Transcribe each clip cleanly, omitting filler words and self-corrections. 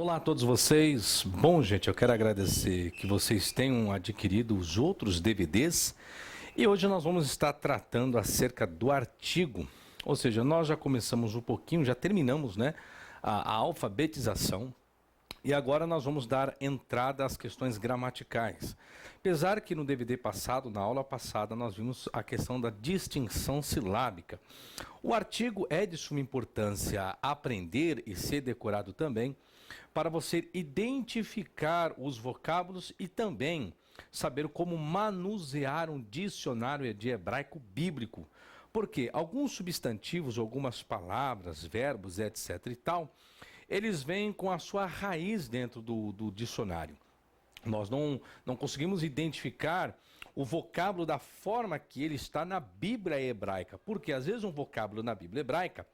Olá a todos vocês. Bom, gente, eu quero agradecer que vocês tenham adquirido os outros DVDs e hoje nós vamos estar tratando acerca do artigo. Ou seja, nós já começamos um pouquinho, já terminamos, né, a alfabetização e agora nós vamos dar entrada às questões gramaticais. Apesar que no DVD passado, na aula passada, nós vimos a questão da distinção silábica. O artigo é de suma importância aprender e ser decorado também, para você identificar os vocábulos e também saber como manusear um dicionário de hebraico bíblico. Porque alguns substantivos, algumas palavras, verbos, etc. e tal, eles vêm com a sua raiz dentro do dicionário. Nós não conseguimos identificar o vocábulo da forma que ele está na Bíblia hebraica. Porque às vezes um vocábulo na Bíblia hebraica,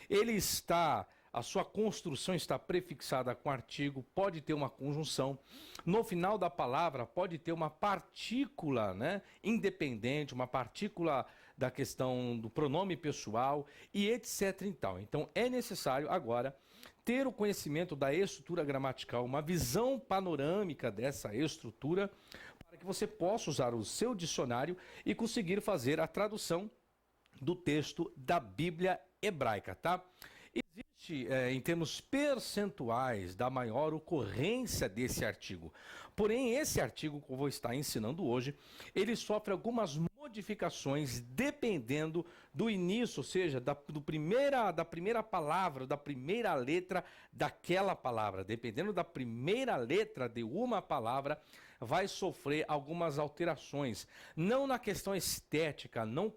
ele está... A sua construção está prefixada com artigo, pode ter uma conjunção. No final da palavra pode ter uma partícula, né, independente, uma partícula da questão do pronome pessoal e etc. Então é necessário agora ter o conhecimento da estrutura gramatical, uma visão panorâmica dessa estrutura, para que você possa usar o seu dicionário e conseguir fazer a tradução do texto da Bíblia hebraica, tá? Existe, em termos percentuais, da maior ocorrência desse artigo. Porém, esse artigo que eu vou estar ensinando hoje, ele sofre algumas modificações dependendo do início, ou seja, da primeira palavra, da primeira letra daquela palavra. Dependendo da primeira letra de uma palavra, vai sofrer algumas alterações. Não na questão estética, não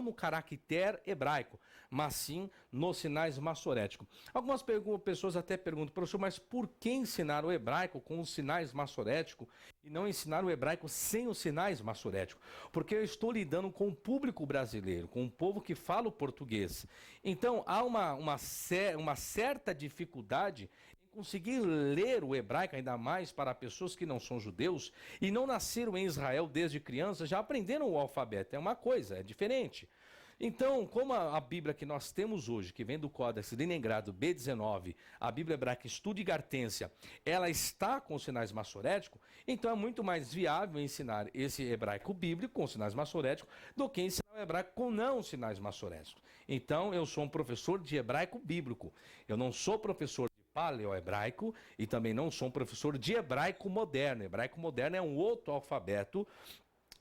no caractere hebraico, mas sim nos sinais massoréticos. Algumas pessoas até perguntam, professor, mas por que ensinar o hebraico com os sinais massoréticos e não ensinar o hebraico sem os sinais massoréticos? Porque eu estou lidando com o público brasileiro, com o povo que fala o português. Então, há uma certa dificuldade conseguir ler o hebraico, ainda mais para pessoas que não são judeus e não nasceram em Israel desde criança, já aprenderam o alfabeto. É uma coisa, é diferente. Então, como a Bíblia que nós temos hoje, que vem do Códex Leningrado B19, a Bíblia Hebraica Estudo e Gartência, ela está com sinais massoréticos, então é muito mais viável ensinar esse hebraico bíblico com sinais massoréticos do que ensinar o hebraico com não sinais massoréticos. Então, eu sou um professor de hebraico bíblico, eu não sou professor paleo-hebraico e também não sou um professor de hebraico moderno. Hebraico moderno é um outro alfabeto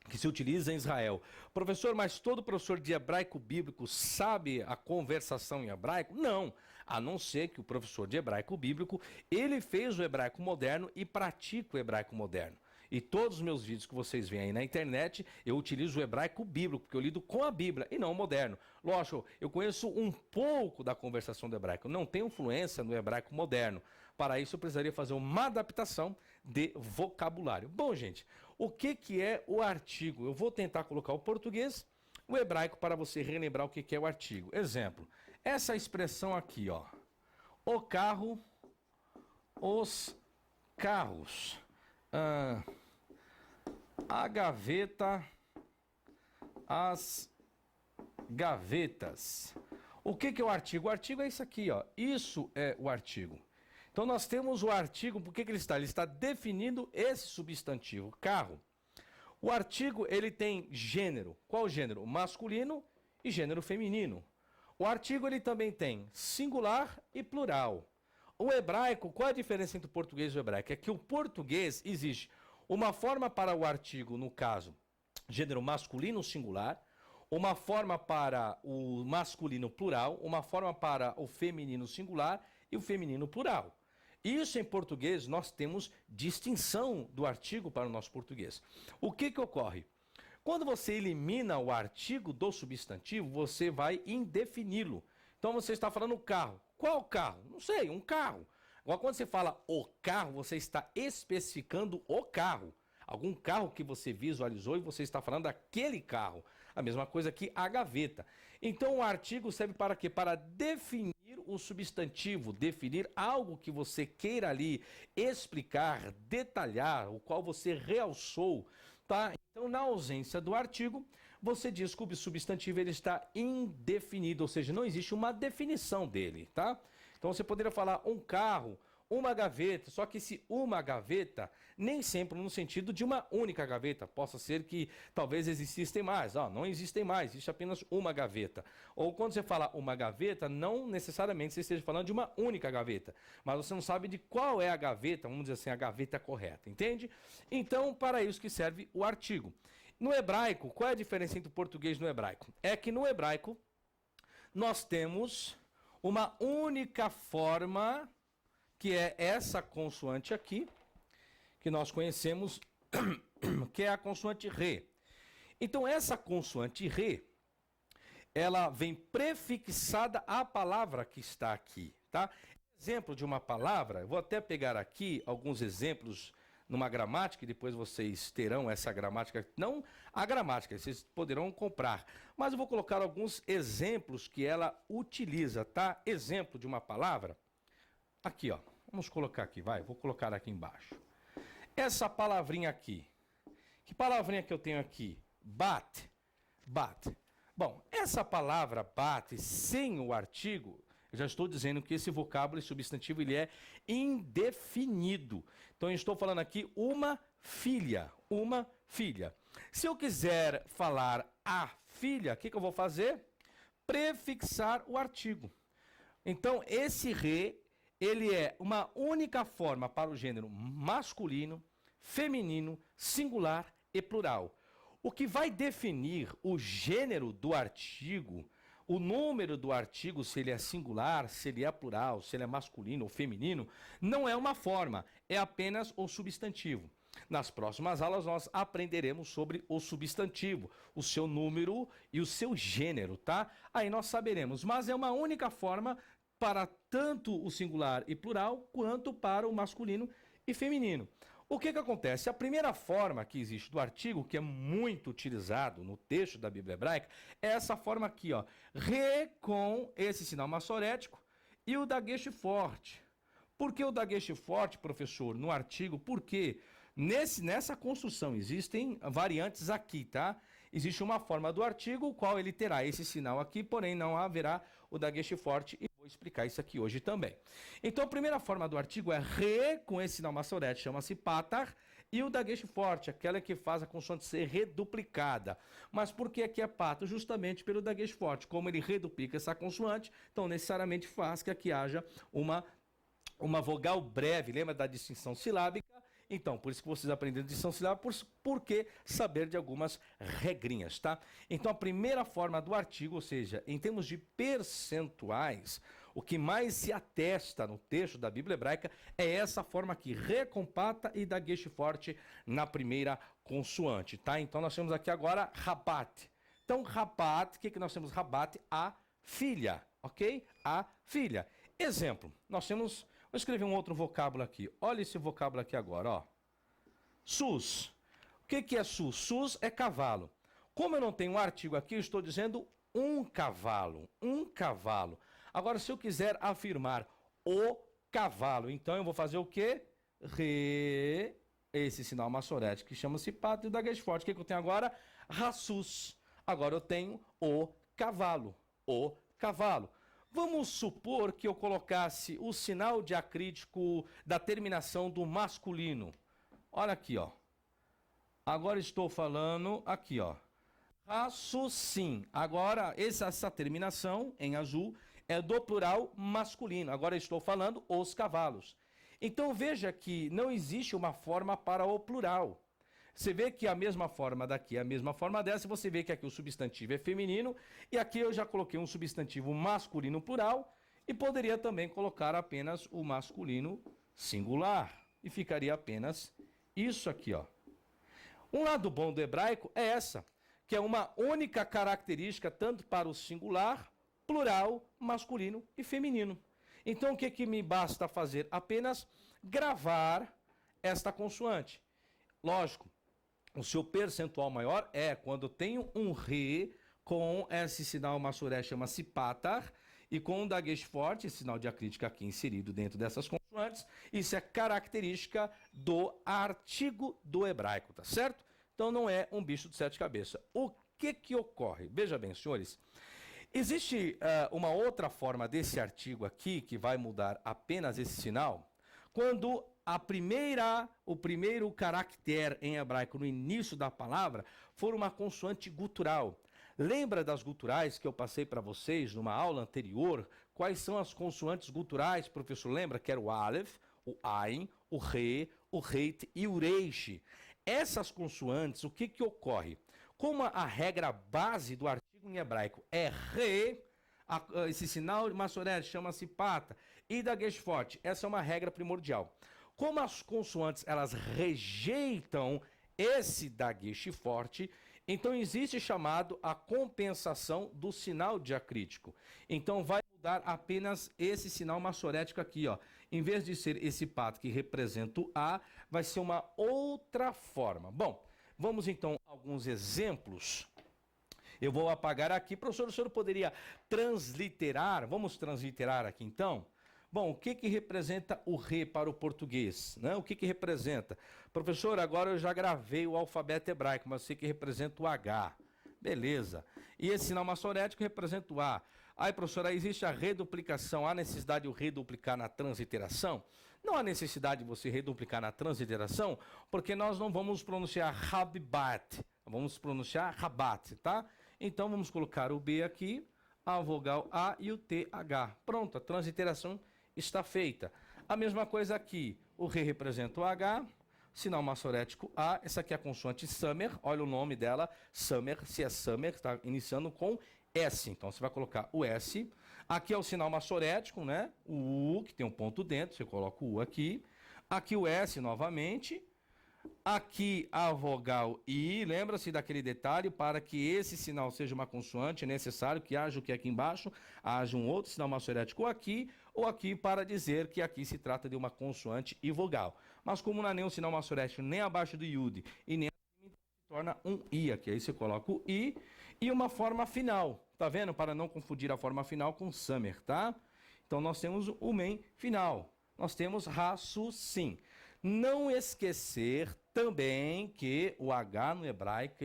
que se utiliza em Israel. Professor, mas todo professor de hebraico bíblico sabe a conversação em hebraico? Não, a não ser que o professor de hebraico bíblico, ele fez o hebraico moderno e pratica o hebraico moderno. E todos os meus vídeos que vocês veem aí na internet, eu utilizo o hebraico bíblico, porque eu lido com a Bíblia e não o moderno. Lógico, eu conheço um pouco da conversação do hebraico, não tenho influência no hebraico moderno. Para isso eu precisaria fazer uma adaptação de vocabulário. Bom, gente, o que é o artigo? Eu vou tentar colocar o português, o hebraico para você relembrar o que é o artigo. Exemplo, essa expressão aqui, ó. O carro, os carros. A gaveta, as gavetas. O que é o artigo? O artigo é isso aqui, ó. Isso é o artigo. Então nós temos o artigo, por que ele está? Ele está definindo esse substantivo, carro. O artigo, ele tem gênero. Qual gênero? Masculino e gênero feminino. O artigo, ele também tem singular e plural. O hebraico, qual é a diferença entre o português e o hebraico? É que o português existe uma forma para o artigo, no caso, gênero masculino singular, uma forma para o masculino plural, uma forma para o feminino singular e o feminino plural. Isso em português nós temos distinção do artigo para o nosso português. O que ocorre? Quando você elimina o artigo do substantivo, você vai indefini-lo. Então você está falando carro. Qual carro? Não sei, um carro. Agora, quando você fala o carro, você está especificando o carro. Algum carro que você visualizou e você está falando daquele carro. A mesma coisa que a gaveta. Então, o artigo serve para quê? Para definir o substantivo, definir algo que você queira ali explicar, detalhar, o qual você realçou, tá? Então, na ausência do artigo, você diz que o substantivo ele está indefinido, ou seja, não existe uma definição dele, tá? Então você poderia falar um carro, uma gaveta, só que esse uma gaveta nem sempre no sentido de uma única gaveta, possa ser que talvez existissem mais, não existem mais, existe apenas uma gaveta. Ou quando você fala uma gaveta, não necessariamente você esteja falando de uma única gaveta, mas você não sabe de qual é a gaveta, vamos dizer assim, a gaveta correta, entende? Então, para isso que serve o artigo. No hebraico, qual é a diferença entre o português e no hebraico? É que no hebraico nós temos uma única forma, que é essa consoante aqui, que nós conhecemos, que é a consoante re. Então, essa consoante re, ela vem prefixada à palavra que está aqui, tá? Exemplo de uma palavra, eu vou até pegar aqui alguns exemplos numa gramática, e depois vocês terão essa gramática, não a gramática, vocês poderão comprar, mas eu vou colocar alguns exemplos que ela utiliza, tá? Exemplo de uma palavra, aqui, ó, vamos colocar aqui, vou colocar aqui embaixo. Essa palavrinha aqui, que palavrinha que eu tenho aqui? Bate, bate. Bom, essa palavra bate sem o artigo, eu já estou dizendo que esse vocábulo e substantivo ele é indefinido. Então eu estou falando aqui uma filha, uma filha. Se eu quiser falar a filha, o que eu vou fazer? Prefixar o artigo. Então esse re, ele é uma única forma para o gênero masculino, feminino, singular e plural. O que vai definir o gênero do artigo, o número do artigo, se ele é singular, se ele é plural, se ele é masculino ou feminino, não é uma forma, é apenas o substantivo. Nas próximas aulas nós aprenderemos sobre o substantivo, o seu número e o seu gênero, tá? Aí nós saberemos, mas é uma única forma para tanto o singular e plural, quanto para o masculino e feminino. O que acontece? A primeira forma que existe do artigo, que é muito utilizado no texto da Bíblia hebraica, é essa forma aqui, ó, re com esse sinal massorético e o dagueche forte. Por que o dagueche forte, professor, no artigo? Porque nessa construção existem variantes aqui, tá? Existe uma forma do artigo, o qual ele terá esse sinal aqui, porém não haverá o dagueche forte, e vou explicar isso aqui hoje também. Então a primeira forma do artigo é re, com esse sinal massorete, chama-se patar, e o dagueche forte, aquela que faz a consoante ser reduplicada. Mas por que aqui é patar? Justamente pelo dagueche forte, como ele reduplica essa consoante, então necessariamente faz que aqui haja uma vogal breve, lembra da distinção silábica? Então, por isso que vocês aprenderam distinção silábica, porque saber de algumas regrinhas, tá? Então, a primeira forma do artigo, ou seja, em termos de percentuais, o que mais se atesta no texto da Bíblia hebraica é essa forma aqui, re com pata e dagueche forte na primeira consoante, tá? Então, nós temos aqui agora rabat. Então, rabat, o que nós temos? Rabat, a filha, ok? A filha. Exemplo, nós temos... Vou escrever um outro vocábulo aqui. Olha esse vocábulo aqui agora, ó. Sus. O que é sus? Sus é cavalo. Como eu não tenho um artigo aqui, eu estou dizendo um cavalo. Um cavalo. Agora, se eu quiser afirmar o cavalo, então eu vou fazer o quê? Re, esse sinal massorético que chama-se pato e da gagueche forte. O que eu tenho agora? Rassus. Agora eu tenho o cavalo. O cavalo. Vamos supor que eu colocasse o sinal diacrítico da terminação do masculino. Olha aqui, ó. Agora estou falando aqui, ó. Raciocínio. Agora, essa terminação em azul é do plural masculino. Agora estou falando os cavalos. Então veja que não existe uma forma para o plural. Você vê que a mesma forma daqui é a mesma forma dessa, você vê que aqui o substantivo é feminino, e aqui eu já coloquei um substantivo masculino plural, e poderia também colocar apenas o masculino singular, e ficaria apenas isso aqui, ó. Um lado bom do hebraico é essa, que é uma única característica tanto para o singular, plural, masculino e feminino. Então o que me basta fazer? Apenas gravar esta consoante. Lógico, o seu percentual maior é quando tenho um re com esse sinal massuré, chama-se patar, e com um dagueche forte, esse sinal diacrítico aqui inserido dentro dessas consoantes. Isso é característica do artigo do hebraico, tá certo? Então não é um bicho de sete cabeças. O que ocorre? Veja bem, senhores, existe uma outra forma desse artigo aqui, que vai mudar apenas esse sinal. quando o primeiro caractere em hebraico no início da palavra for uma consoante gutural. Lembra das guturais que eu passei para vocês numa aula anterior? Quais são as consoantes guturais, professor? Lembra que era o Aleph, o Ain, o Re, o Reit e o Reish. Essas consoantes, o que ocorre? Como a regra base do artigo em hebraico é Re, esse sinal maçorético chama-se pata, e da Geschwort, essa é uma regra primordial. Como as consoantes elas rejeitam esse dagueche forte, então existe chamado a compensação do sinal diacrítico. Então vai mudar apenas esse sinal maçorético aqui, ó. Em vez de ser esse pato que representa o A, vai ser uma outra forma. Bom, vamos então a alguns exemplos. Eu vou apagar aqui. Professor, o senhor poderia transliterar? Vamos transliterar aqui então? Bom, o que representa o Re para o português? Né? O que representa? Professor, agora eu já gravei o alfabeto hebraico, mas eu sei que representa o H. Beleza. E esse sinal maçorético representa o A. Aí, professor, aí existe a reduplicação. Há necessidade de eu reduplicar na transliteração? Não há necessidade de você reduplicar na transliteração, porque nós não vamos pronunciar Rabibat. Vamos pronunciar Rabat, tá? Então, vamos colocar o B aqui, a vogal A e o TH. Pronto, a transliteração está feita. A mesma coisa aqui, o Re representa o H, sinal maçorético A, essa aqui é a consoante Samer, olha o nome dela, Samer, se é Samer, está iniciando com S, então você vai colocar o S, aqui é o sinal maçorético, né, o U, que tem um ponto dentro, você coloca o U aqui o S novamente, aqui a vogal I, lembra-se daquele detalhe, para que esse sinal seja uma consoante, é necessário que haja o que aqui embaixo, haja um outro sinal maçorético ou aqui para dizer que aqui se trata de uma consoante e vogal. Mas como não há nenhum sinal maçorético nem abaixo do Yud e nem acima, se torna um I aqui, aí você coloca o I e uma forma final, tá vendo? Para não confundir a forma final com Samer, tá? Então nós temos o MEM final, nós temos Rassusim. Não esquecer também que o H no hebraico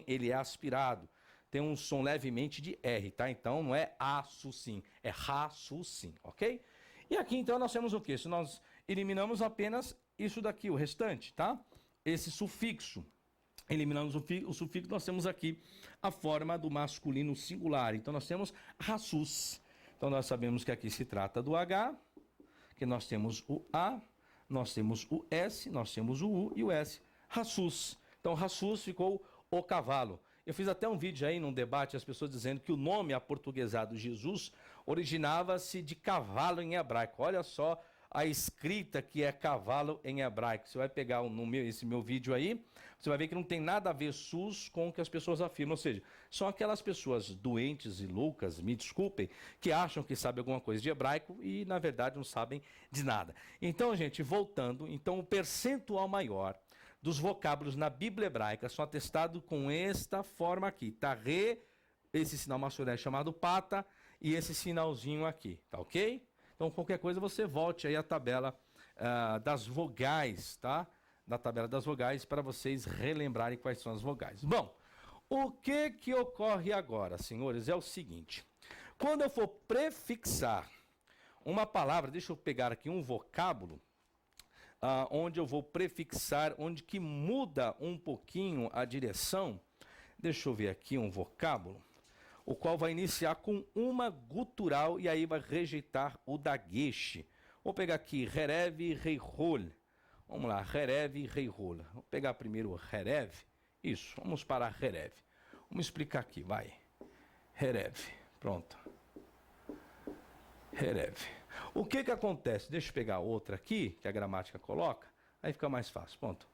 ele é aspirado. Tem um som levemente de R, tá? Então não é Assusim, é Rassusim, ok? E aqui então nós temos o quê? Se nós eliminamos apenas isso daqui, o restante, tá? Esse sufixo. Eliminamos o sufixo, nós temos aqui a forma do masculino singular. Então nós temos Rassus. Então nós sabemos que aqui se trata do H, que nós temos o A, nós temos o S, nós temos o U e o S. Rassus. Então, Rassus ficou o cavalo. Eu fiz até um vídeo aí num debate, as pessoas dizendo que o nome aportuguesado Jesus originava-se de cavalo em hebraico. Olha só a escrita que é cavalo em hebraico. Você vai pegar esse meu vídeo aí, você vai ver que não tem nada a ver SUS com o que as pessoas afirmam. Ou seja, são aquelas pessoas doentes e loucas, me desculpem, que acham que sabem alguma coisa de hebraico e, na verdade, não sabem de nada. Então, gente, voltando, então o percentual maior dos vocábulos na Bíblia hebraica são atestados com esta forma aqui, tá? Re, esse sinal maçorético chamado pata e esse sinalzinho aqui, tá ok? Então, qualquer coisa, você volte aí à tabela das vogais, tá? Da tabela das vogais, para vocês relembrarem quais são as vogais. Bom, o que ocorre agora, senhores, é o seguinte. Quando eu for prefixar uma palavra, deixa eu pegar aqui um vocábulo, onde eu vou prefixar, onde que muda um pouquinho a direção. Deixa eu ver aqui um vocábulo, o qual vai iniciar com uma gutural e aí vai rejeitar o dagueche. Vou pegar aqui Herev Reihol. Vamos lá, Herev Reihol. Vou pegar primeiro Herev. Isso, vamos para Herev. Vamos explicar aqui, vai. Herev, pronto. Herev. O que acontece? Deixa eu pegar outra aqui, que a gramática coloca, aí fica mais fácil, pronto.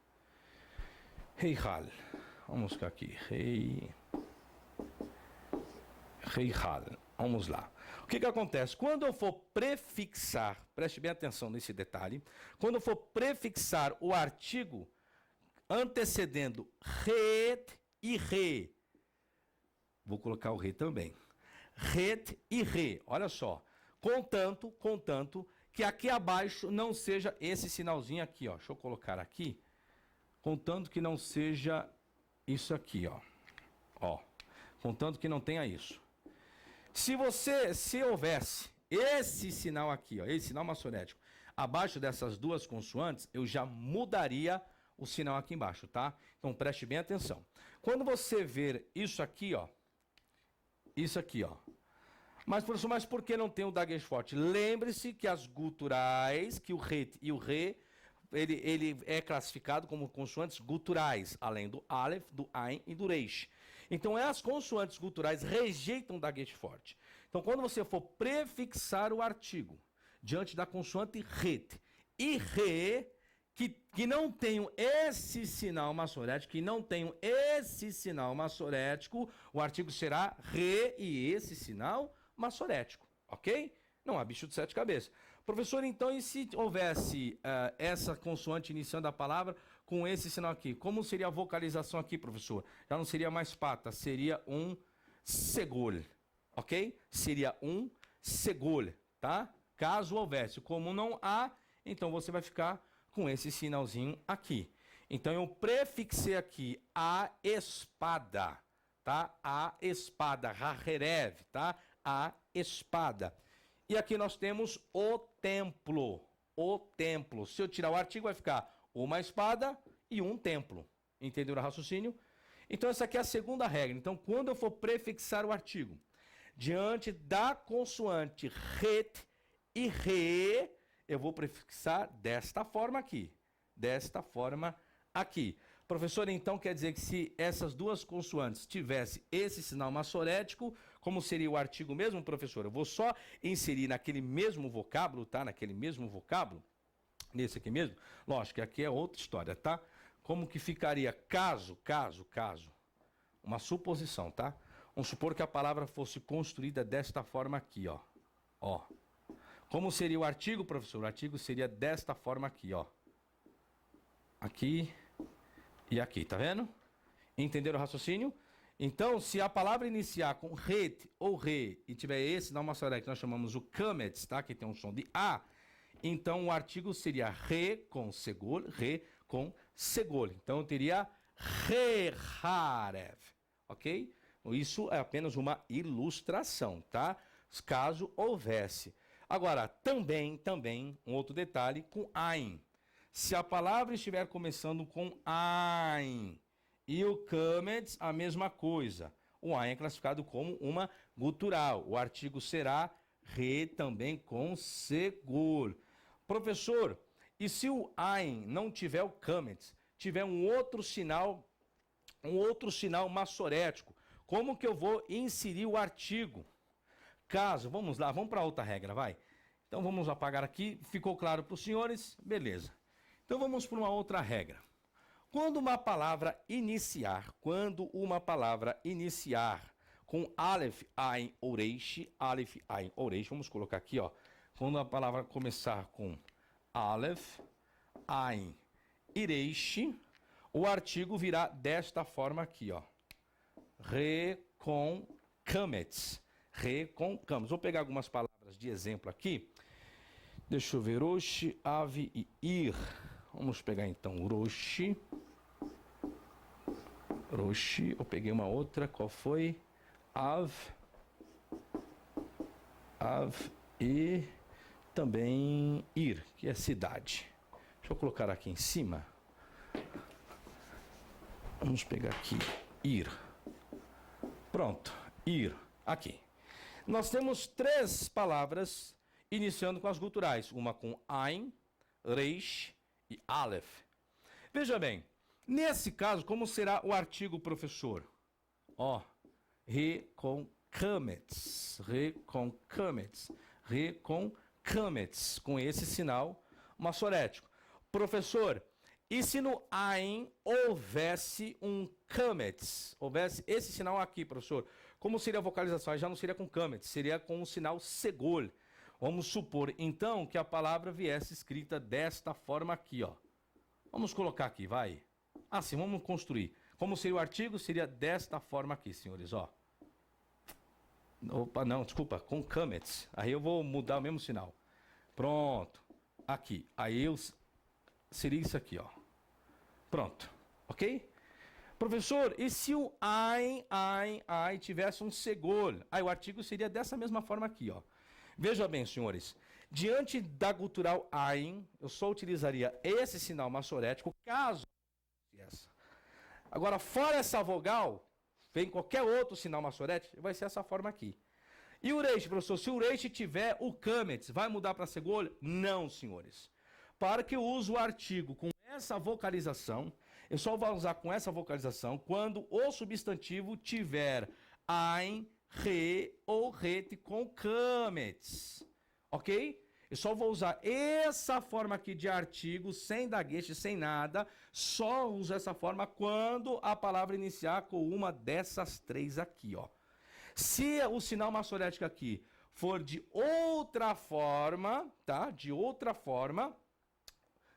Reihal. Vamos ficar aqui, Reihal. Vamos lá. O que acontece? Quando eu for prefixar, preste bem atenção nesse detalhe, quando eu for prefixar o artigo antecedendo ret e re, vou colocar o re também, ret e re, olha só, contanto que aqui abaixo não seja esse sinalzinho aqui, ó, deixa eu colocar aqui, contanto que não seja isso aqui, ó, contanto que não tenha isso. Se houvesse esse sinal aqui, ó, esse sinal maçorético, abaixo dessas duas consoantes, eu já mudaria o sinal aqui embaixo, tá? Então preste bem atenção. Quando você ver isso aqui, ó, mas, professor, mas por que não tem o Daguerreotypes? Lembre-se que as guturais, que o RET e o RE, ele é classificado como consoantes guturais, além do Aleph, do Ain e do Reish. Então, as consoantes guturais rejeitam o Daguerreotypes. Então, quando você for prefixar o artigo diante da consoante RET e RE, que não tenham esse sinal massorético, o artigo será RE e esse sinal massorético, ok? Não há bicho de sete cabeças. Professor, então, e se houvesse essa consoante iniciando a palavra com esse sinal aqui? Como seria a vocalização aqui, professor? Já não seria mais pata, seria um segol, ok? Seria um segol, tá? Caso houvesse. Como não há, então você vai ficar com esse sinalzinho aqui. Então, eu prefixei aqui a espada, tá? A espada, Raherev, tá? A espada. E aqui nós temos o templo. O templo. Se eu tirar o artigo, vai ficar uma espada e um templo. Entenderam o raciocínio? Então, essa aqui é a segunda regra. Então, quando eu for prefixar o artigo diante da consoante RET e RE, eu vou prefixar desta forma aqui. Desta forma aqui. Professor, então quer dizer que se essas duas consoantes tivessem esse sinal massorético, como seria o artigo mesmo, professor? Eu vou só inserir naquele mesmo vocábulo, tá? Naquele mesmo vocábulo, nesse aqui mesmo. Lógico que aqui é outra história, tá? Como que ficaria caso, uma suposição, tá? Vamos supor que a palavra fosse construída desta forma aqui, ó. Ó. Como seria o artigo, professor? O artigo seria desta forma aqui, ó. Aqui e aqui, tá vendo? Entenderam o raciocínio? Então, se a palavra iniciar com RET ou RE e tiver esse sinal massorético que nós chamamos o KAMETS, tá? Que tem um som de A, então o artigo seria RE com segol, RE com segol. Então, eu teria REHAREV, ok? Isso é apenas uma ilustração, tá? Caso houvesse. Agora, também, um outro detalhe com AIN. Se a palavra estiver começando com AIN e o KAMETS, a mesma coisa. O AIN é classificado como uma gutural. O artigo será RE também com segol. Professor, e se o AIN não tiver o KAMETS, tiver um outro sinal massorético, como que eu vou inserir o artigo? Caso, vamos lá, vamos para outra regra, vai. Então vamos apagar aqui, ficou claro para os senhores? Beleza. Então vamos para uma outra regra. Quando uma palavra iniciar com Aleph, Ain, Oreish, vamos colocar aqui, ó. Quando a palavra começar com Aleph, Ain, Ireish, o artigo virá desta forma aqui, ó. Re com KAMETS. Re com KAMETS. Vou pegar algumas palavras de exemplo aqui. Deixa eu ver. Roshi, Ave e Ir. Vamos pegar então Roshi. Eu peguei uma outra. Qual foi? Av e também Ir, que é cidade. Deixa eu colocar aqui em cima. Vamos pegar aqui Ir. Pronto. Ir. Aqui. Nós temos três palavras iniciando com as guturais. Uma com Ain, Reish e Aleph. Veja bem, nesse caso, como será o artigo, professor? Ó, Re com KAMETS. Com esse sinal massorético. Professor, e se no Ain houvesse um KAMETS? Houvesse esse sinal aqui, professor? Como seria a vocalização? Já não seria com KAMETS, seria com o sinal segol. Vamos supor, então, que a palavra viesse escrita desta forma aqui, ó. Vamos colocar aqui, vai. Assim, vamos construir. Como seria o artigo? Seria desta forma aqui, senhores, ó. Opa, não, desculpa, com KAMETS. Aí eu vou mudar o mesmo sinal. Pronto. Aqui. Aí seria isso aqui, ó. Pronto. Ok? Professor, e se o Ain tivesse um segol? Aí o artigo seria dessa mesma forma aqui, ó. Veja bem, senhores. Diante da gutural ein, eu só utilizaria esse sinal maçorético, caso essa. Agora, fora essa vogal, vem qualquer outro sinal maçorético, vai ser essa forma aqui. E o reishi, professor, se o reishi tiver o kametz, vai mudar para segolho? Não, senhores. Para que eu use o artigo com essa vocalização, eu só vou usar com essa vocalização quando o substantivo tiver ein, re ou ret com kametz. Ok? Eu só vou usar essa forma aqui de artigo, sem dagueche, sem nada. Só uso essa forma quando a palavra iniciar com uma dessas três aqui, ó. Se o sinal maçorético aqui for de outra forma, tá? De outra forma,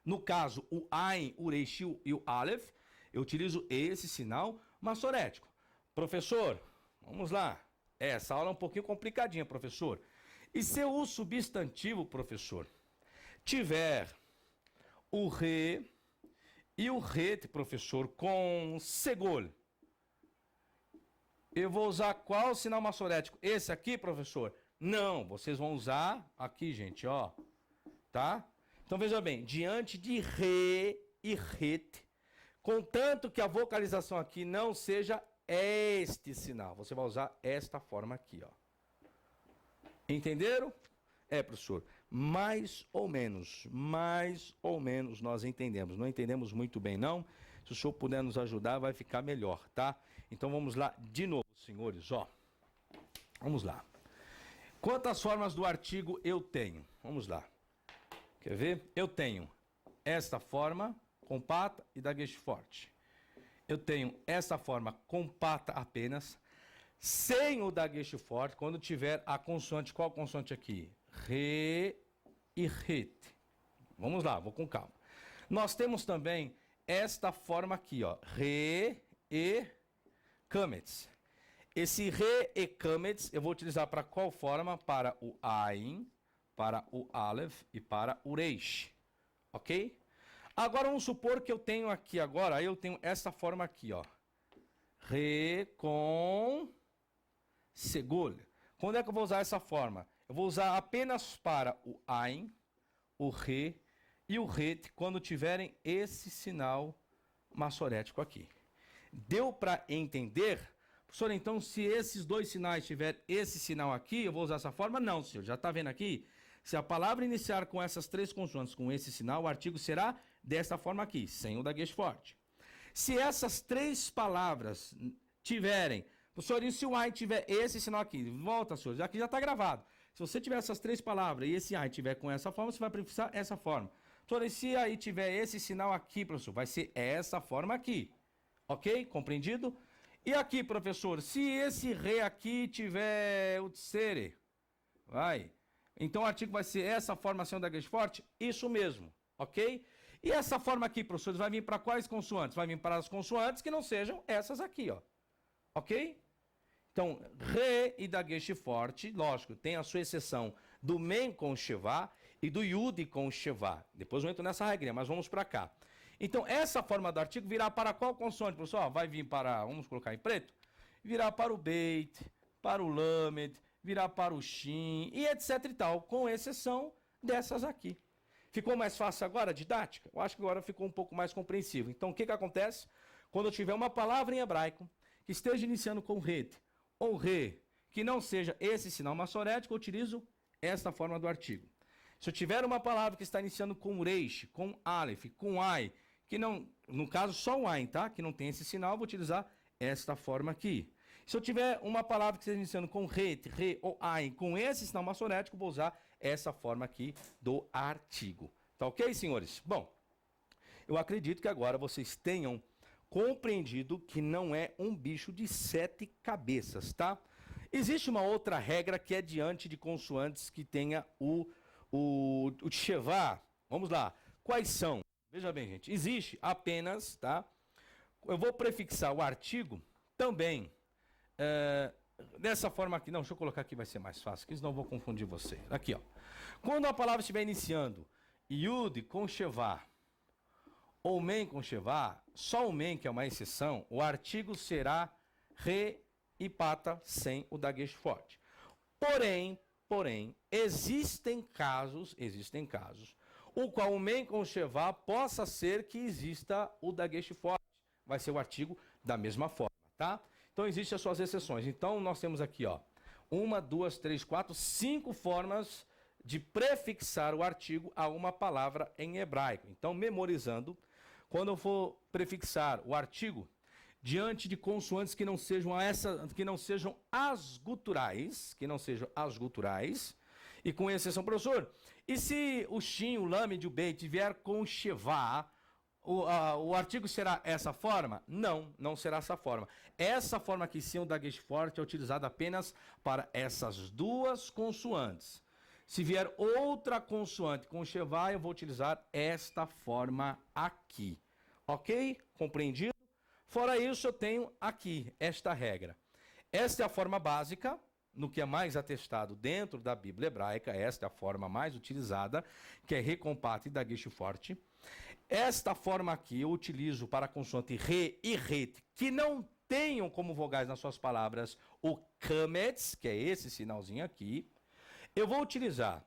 no caso, o ein, o reishi e o aleph, eu utilizo esse sinal maçorético. Professor, vamos lá. Essa aula é um pouquinho complicadinha, professor. E se o substantivo, professor, tiver o re e o ret, professor, com segol, eu vou usar qual sinal maçorético? Esse aqui, professor? Não, vocês vão usar aqui, gente, ó. Tá? Então, veja bem, diante de re e ret, contanto que a vocalização aqui não seja este sinal, você vai usar esta forma aqui, ó. Entenderam? É, professor, mais ou menos nós entendemos. Não entendemos muito bem, não. Se o senhor puder nos ajudar, vai ficar melhor, tá? Então vamos lá de novo, senhores, ó. Vamos lá. Quantas formas do artigo eu tenho? Vamos lá. Quer ver? Eu tenho esta forma com pata e dagueche forte. Eu tenho essa forma com pata apenas, sem o dagueche forte, quando tiver a consoante. Qual consoante aqui? Re e ret. Vamos lá, vou com calma. Nós temos também esta forma aqui, ó. Re e kametz. Esse re e kametz eu vou utilizar para qual forma? Para o ein, para o aleph e para o reish. Ok? Agora vamos supor que eu tenho aqui agora, eu tenho essa forma aqui, ó. Re com segol. Quando é que eu vou usar essa forma? Eu vou usar apenas para o ein, o re e o ret quando tiverem esse sinal maçorético aqui. Deu para entender? Professor, então se esses dois sinais tiver esse sinal aqui, eu vou usar essa forma? Não, senhor. Já está vendo aqui? Se a palavra iniciar com essas três consoantes, com esse sinal, o artigo será desta forma aqui, sem o dagueche forte. Se essas três palavras tiverem... Professor, e se o ein tiver esse sinal aqui? Volta, senhor. Aqui já está gravado. Se você tiver essas três palavras e esse ein tiver com essa forma, você vai prefixar essa forma. Professor, e se aí tiver esse sinal aqui, professor? Vai ser essa forma aqui. Ok? Compreendido? E aqui, professor, se esse re aqui tiver o tsere, vai. Então o artigo vai ser essa forma sem o dagueche forte? Isso mesmo. Ok? E essa forma aqui, professor, vai vir para quais consoantes? Vai vir para as consoantes que não sejam essas aqui, ó. Ok? Então, re e dagueche forte, lógico, tem a sua exceção do men com shevá e do yud com shevá. Depois eu entro nessa regrinha, mas vamos para cá. Então, essa forma do artigo virá para qual consoante, professor? Vai vir para, vamos colocar em preto, virá para o beit, para o lamed, virá para o shin e etc e tal, com exceção dessas aqui. Ficou mais fácil agora a didática? Eu acho que agora ficou um pouco mais compreensível. Então, o que acontece? Quando eu tiver uma palavra em hebraico que esteja iniciando com ret ou re, que não seja esse sinal maçorético, eu utilizo esta forma do artigo. Se eu tiver uma palavra que está iniciando com reish, com aleph, com ai, que não, no caso só o ein, tá? Que não tem esse sinal, eu vou utilizar esta forma aqui. Se eu tiver uma palavra que esteja iniciando com ret, re ou ai, com esse sinal maçorético, vou usar essa forma aqui do artigo. Tá ok, senhores? Bom, eu acredito que agora vocês tenham compreendido que não é um bicho de 7 cabeças, tá? Existe uma outra regra que é diante de consoantes que tenha o shevá. Vamos lá. Quais são? Veja bem, gente. Existe apenas, tá? Eu vou prefixar o artigo também dessa forma aqui. Não, deixa eu colocar aqui, vai ser mais fácil, que senão eu vou confundir você. Aqui, ó. Quando a palavra estiver iniciando yud com shevá ou men com shevá, só o men, que é uma exceção, o artigo será re e pata sem o dagueche forte. porém, existem casos, o qual o men com Shevá possa ser que exista o dagesh forte. Vai ser o artigo da mesma forma, tá? Então, existem as suas exceções. Então, nós temos aqui, ó, 1, 2, 3, 4, 5 formas de prefixar o artigo a uma palavra em hebraico. Então, memorizando, quando eu for prefixar o artigo diante de consoantes que não sejam as guturais, e com exceção, professor, e se o shin, o lamed, o beit vier com o shevá, o artigo será essa forma? Não, não será essa forma. Essa forma aqui, sim, o dagesh forte, é utilizada apenas para essas duas consoantes. Se vier outra consoante com shevá, eu vou utilizar esta forma aqui. Ok? Compreendido? Fora isso, eu tenho aqui esta regra. Esta é a forma básica, no que é mais atestado dentro da Bíblia hebraica. Esta é a forma mais utilizada, que é recompate e dagesh forte. Esta forma aqui eu utilizo para a consoante re e ret, que não tenham como vogais nas suas palavras o kametz, que é esse sinalzinho aqui. Eu vou utilizar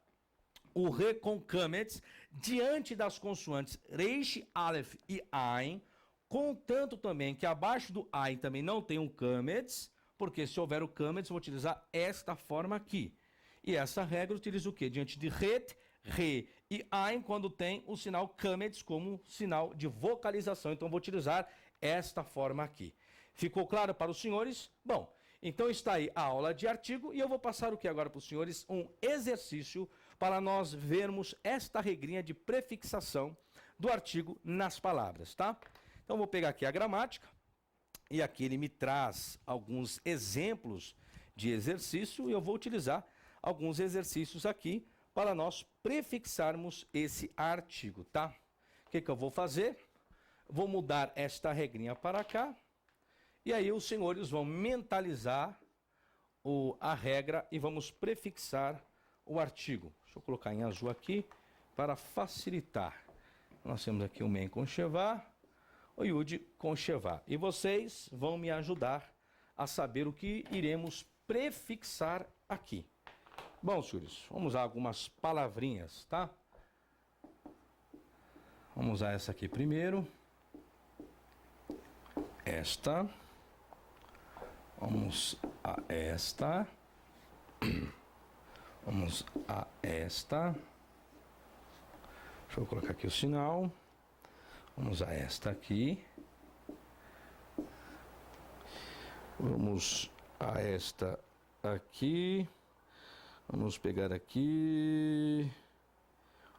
o re com kametz diante das consoantes reish, aleph e ain, contanto também que abaixo do ain também não tem um kametz, porque se houver o kametz, eu vou utilizar esta forma aqui. E essa regra utiliza o quê? Diante de ret, re e ain, quando tem o sinal kametz como sinal de vocalização. Então, eu vou utilizar esta forma aqui. Ficou claro para os senhores? Bom, então está aí a aula de artigo e eu vou passar o que agora para os senhores? Um exercício para nós vermos esta regrinha de prefixação do artigo nas palavras, tá? Então, vou pegar aqui a gramática e aqui ele me traz alguns exemplos de exercício e eu vou utilizar alguns exercícios aqui para nós prefixarmos esse artigo, tá? O que eu vou fazer? Vou mudar esta regrinha para cá e aí os senhores vão mentalizar a regra e vamos prefixar o artigo. Deixa eu colocar em azul aqui para facilitar. Nós temos aqui o men com shevá, o yud com shevá. E vocês vão me ajudar a saber o que iremos prefixar aqui. Bom, senhores, vamos usar algumas palavrinhas, tá? Vamos usar essa aqui primeiro. Esta. Vamos a esta. Vamos a esta. Deixa eu colocar aqui o sinal. Vamos a esta aqui. Vamos a esta aqui. Vamos pegar aqui.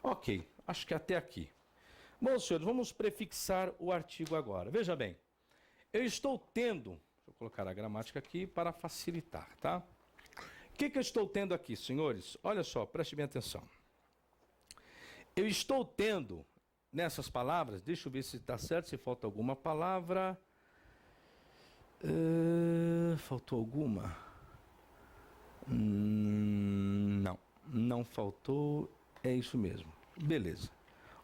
Ok, acho que até aqui. Bom, senhores, vamos prefixar o artigo agora. Veja bem, eu estou tendo... Deixa eu colocar a gramática aqui para facilitar, tá? O que eu estou tendo aqui, senhores? Olha só, preste bem atenção. Eu estou tendo, nessas palavras, deixa eu ver se está certo, se falta alguma palavra. Faltou alguma? Não, não faltou, é isso mesmo. Beleza.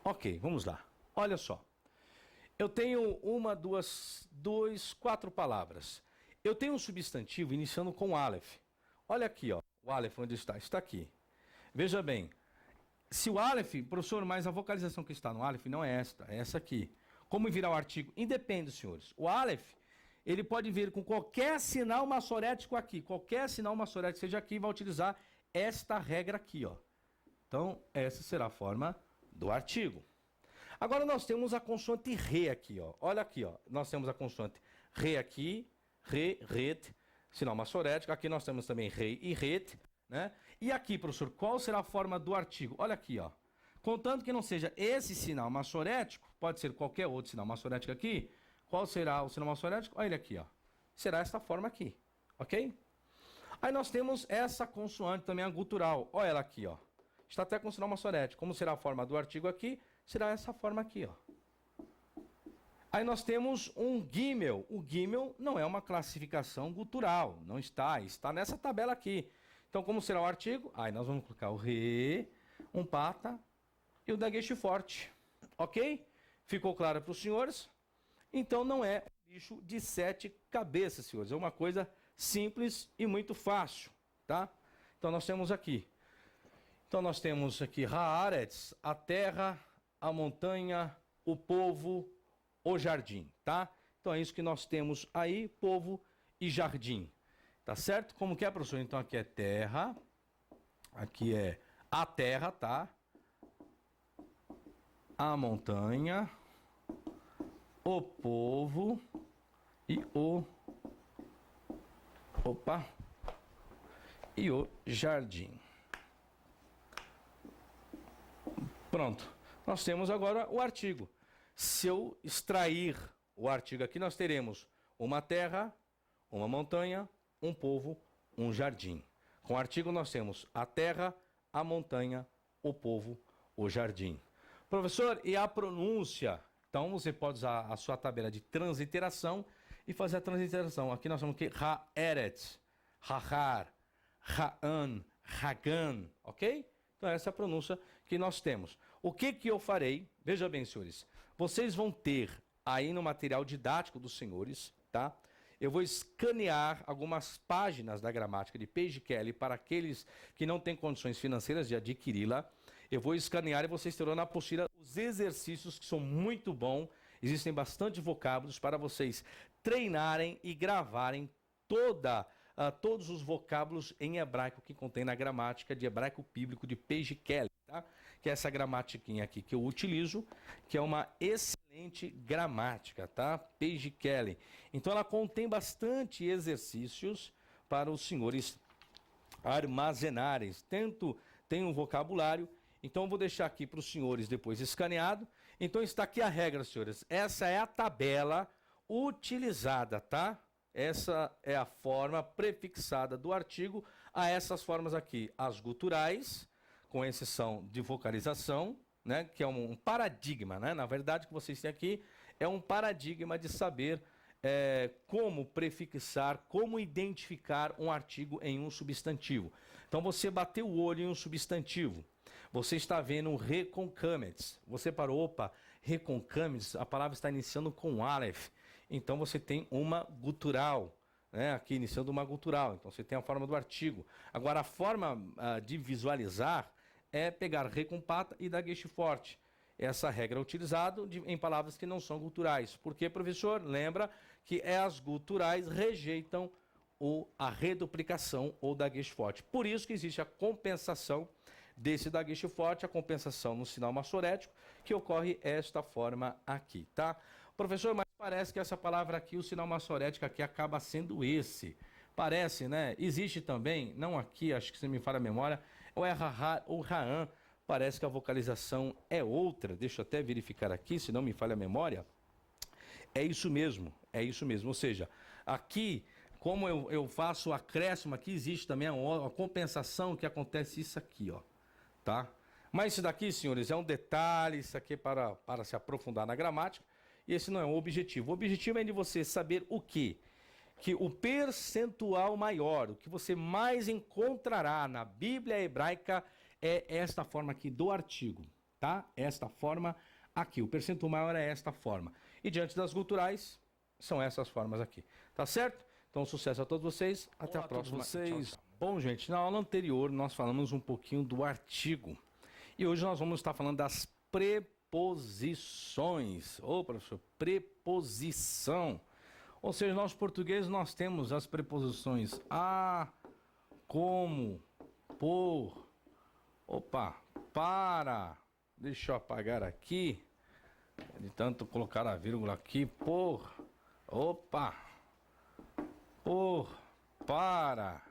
Ok, vamos lá. Olha só. Eu tenho 1, 2, 4 palavras. Eu tenho um substantivo iniciando com aleph. Olha aqui, ó. O aleph, onde está? Está aqui. Veja bem. Se o aleph, professor, mas a vocalização que está no aleph não é esta, é essa aqui. Como virar o artigo? Independe, senhores. O aleph, ele pode vir com qualquer sinal massorético aqui. Qualquer sinal massorético seja aqui, vai utilizar esta regra aqui, ó. Então, essa será a forma do artigo. Agora nós temos a consoante re aqui, ó. Olha aqui, ó. Nós temos a consoante re aqui, re, ret, sinal massorético. Aqui nós temos também re e ret, né? E aqui, professor, qual será a forma do artigo? Olha aqui, ó. Contanto que não seja esse sinal massorético, pode ser qualquer outro sinal massorético aqui. Qual será o sinal massorético? Olha ele aqui, ó. Será esta forma aqui, ok? Aí nós temos essa consoante também, a gutural. Olha ela aqui, ó. Está até com sinal massorético. Como será a forma do artigo aqui? Será essa forma aqui, ó. Aí nós temos um gimel. O gimel não é uma classificação gutural. Não está. Está nessa tabela aqui. Então, como será o artigo? Aí nós vamos colocar o re, um pata e o dagesh forte. Ok? Ficou claro para os senhores? Então, não é um bicho de 7 cabeças, senhores. É uma coisa simples e muito fácil, tá? Então, Então nós temos aqui. Então nós temos aqui Haaretz, a terra, a montanha, o povo, o jardim, tá? Então é isso que nós temos aí, povo e jardim. Tá certo? Como que é, professor? Então aqui é terra, aqui é a terra, tá? A montanha, o povo e e o jardim. Pronto. Nós temos agora o artigo. Se eu extrair o artigo aqui, nós teremos uma terra, uma montanha, um povo, um jardim. Com o artigo nós temos a terra, a montanha, o povo, o jardim. Professor, e a pronúncia? Então você pode usar a sua tabela de transliteração e fazer a transliteração. Aqui nós temos que Haaretz, Hahar, Haan, Hagan, ok? Então essa é a pronúncia que nós temos. O que eu farei? Veja bem, senhores. Vocês vão ter aí no material didático dos senhores, tá? Eu vou escanear algumas páginas da gramática de Page Kelly para aqueles que não têm condições financeiras de adquiri-la. Eu vou escanear e vocês terão na apostila os exercícios que são muito bons. Existem bastante vocábulos para vocês treinarem e gravarem todos os vocábulos em hebraico que contém na gramática de hebraico bíblico de Page Kelly, tá? Que é essa gramatiquinha aqui que eu utilizo, que é uma excelente gramática, tá? Page Kelly. Então ela contém bastante exercícios para os senhores armazenarem. Tem um vocabulário, então eu vou deixar aqui para os senhores depois escaneado. Então está aqui a regra, senhores. Essa é a tabela utilizada, tá? Essa é a forma prefixada do artigo a essas formas aqui, as guturais, com exceção de vocalização, né, que é um paradigma, né? Na verdade, o que vocês têm aqui é um paradigma de saber como prefixar, como identificar um artigo em um substantivo. Então, você bateu o olho em um substantivo, você está vendo um reconcametes, você parou, opa, reconcametes, a palavra está iniciando com Aleph, então você tem uma gutural, né? Aqui iniciando uma gutural, então você tem a forma do artigo. Agora, a forma de visualizar é pegar re com pata e dar guiche forte. Essa regra é utilizada em palavras que não são guturais. Porque, professor, lembra que as guturais rejeitam a reduplicação ou dagueche forte. Por isso que existe a compensação desse dagueche forte, a compensação no sinal massorético, que ocorre esta forma aqui, tá? Professor, mas parece que essa palavra aqui, o sinal massorético aqui acaba sendo esse. Parece, né? Existe também, não aqui, acho que se me falha a memória, ou é Rahar ou Raan. Parece que a vocalização é outra. Deixa eu até verificar aqui, se não me falha a memória. É isso mesmo, é isso mesmo. Ou seja, aqui, como eu faço o acréscimo, aqui existe também a compensação que acontece isso aqui, ó. Tá? Mas isso daqui, senhores, é um detalhe, isso aqui é para se aprofundar na gramática. E esse não é o objetivo. O objetivo é de você saber o quê? Que o percentual maior, o que você mais encontrará na Bíblia hebraica é esta forma aqui do artigo, tá? Esta forma aqui, o percentual maior é esta forma. E diante das guturais, são essas formas aqui, tá certo? Então, sucesso a todos vocês, até a próxima. Vocês. Tchau, tchau. Bom, gente, na aula anterior nós falamos um pouquinho do artigo. E hoje nós vamos estar falando das preposições. Ô, professor, preposição. Ou seja, nós portugueses nós temos as preposições a, como, por, para, deixa eu apagar aqui, de tanto colocar a vírgula aqui, por, para,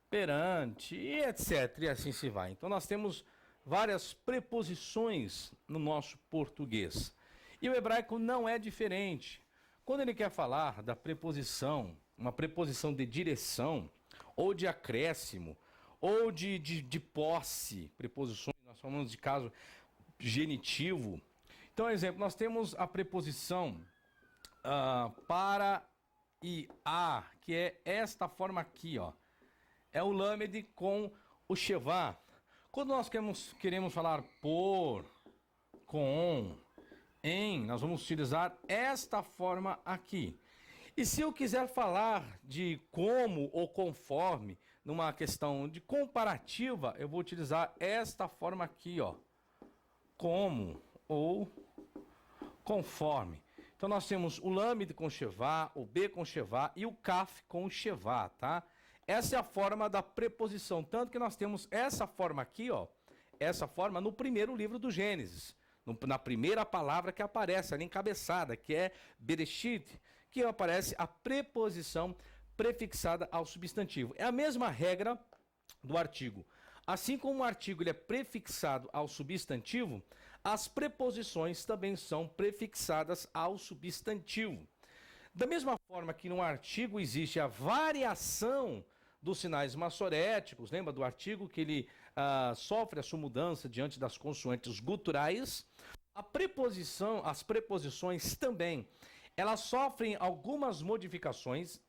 perante, e etc. E assim se vai. Então nós temos várias preposições no nosso português. E o hebraico não é diferente. Quando ele quer falar da preposição, uma preposição de direção, ou de acréscimo, ou de posse, preposições, nós falamos de caso genitivo. Então, exemplo, nós temos a preposição para e a, que é esta forma aqui, ó. É o lamed com o shevá. Quando nós queremos falar por, com, em, nós vamos utilizar esta forma aqui. E se eu quiser falar de como ou conforme, numa questão de comparativa, eu vou utilizar esta forma aqui, ó. Como ou conforme. Então nós temos o lamed com chevá, o be com chevá e o kaf com chevá, tá? Essa é a forma da preposição, tanto que nós temos essa forma aqui, ó, essa forma no primeiro livro do Gênesis, na primeira palavra que aparece ali encabeçada, que é Bereshit, que aparece a preposição prefixada ao substantivo. É a mesma regra do artigo. Assim como o artigo ele é prefixado ao substantivo, as preposições também são prefixadas ao substantivo. Da mesma forma que no artigo existe a variação dos sinais massoréticos, lembra do artigo que ele sofre a sua mudança diante das consoantes guturais, as preposições também, elas sofrem algumas modificações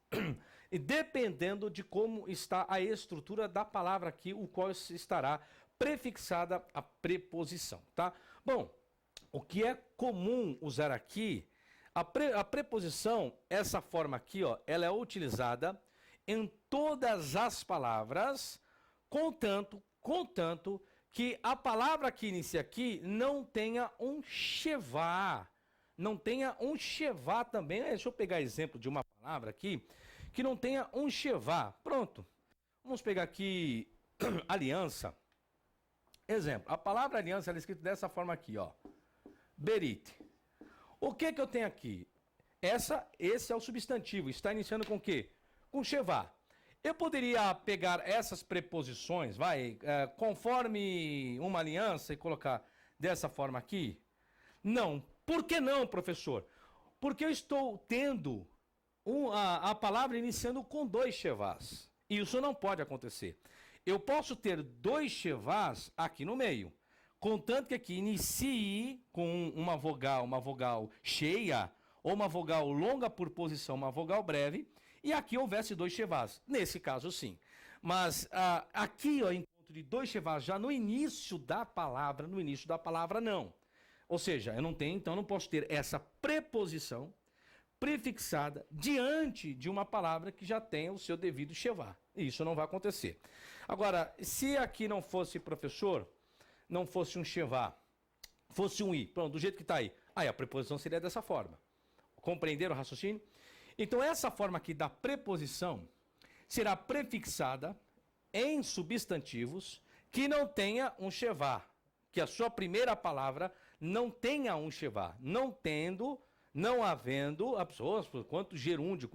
e dependendo de como está a estrutura da palavra aqui, o qual estará prefixada a preposição, tá? Bom, o que é comum usar aqui, a preposição, essa forma aqui, ó, ela é utilizada em todas as palavras, contanto que a palavra que inicia aqui não tenha um chevá. Não tenha um chevá também. Deixa eu pegar exemplo de uma palavra aqui que não tenha um chevá. Pronto. Vamos pegar aqui aliança. Exemplo. A palavra aliança ela é escrita dessa forma aqui, ó. Berit. O que que eu tenho aqui? Esse é o substantivo. Está iniciando com o quê? Com chevá. Eu poderia pegar essas preposições, conforme uma aliança e colocar dessa forma aqui? Não. Por que não, professor? Porque eu estou tendo a palavra iniciando com 2 chevás. Isso não pode acontecer. Eu posso ter 2 chevás aqui no meio, contanto que aqui inicie com uma vogal cheia, ou uma vogal longa por posição, uma vogal breve, e aqui houvesse 2 chevás. Nesse caso, sim. Mas aqui, ó, encontro de 2 chevás já no início da palavra, não. Ou seja, eu não tenho, então não posso ter essa preposição prefixada diante de uma palavra que já tenha o seu devido chevá. Isso não vai acontecer. Agora, se aqui não fosse professor, não fosse um chevá, fosse um i, pronto, do jeito que está aí a preposição seria dessa forma. Compreenderam o raciocínio? Então, essa forma aqui da preposição será prefixada em substantivos que não tenha um chevá, que a sua primeira palavra não tenha um chevá, não havendo, há pessoas, quanto gerúndio,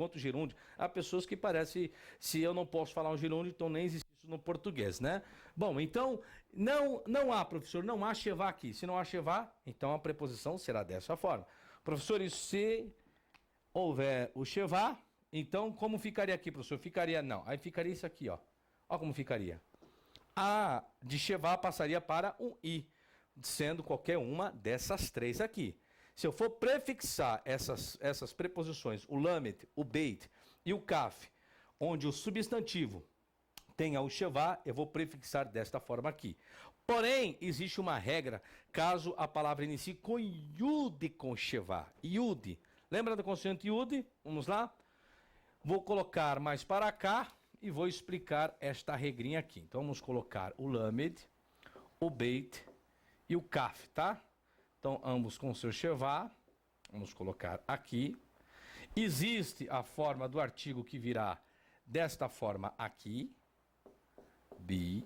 há pessoas que parecem, se eu não posso falar um gerúndio, então nem existe isso no português, né? Bom, então, não há, professor, não há chevá aqui. Se não há chevá, então a preposição será dessa forma. Professor, e se houver o chevá, então como ficaria aqui, professor? Ficaria, não, aí ficaria isso aqui, ó. Ó como ficaria. A de chevá passaria para um i, sendo qualquer uma dessas 3 aqui. Se eu for prefixar essas preposições, o lamed, o beit e o kaf, onde o substantivo tenha o chevá, eu vou prefixar desta forma aqui. Porém, existe uma regra, caso a palavra inicie com yud com chevá. Yud. Lembra da consoante yud? Vamos lá? Vou colocar mais para cá e vou explicar esta regrinha aqui. Então, vamos colocar o lamed, o beit e o kaf, tá? Então, ambos com seu chevá. Vamos colocar aqui. Existe a forma do artigo que virá desta forma aqui. Bi.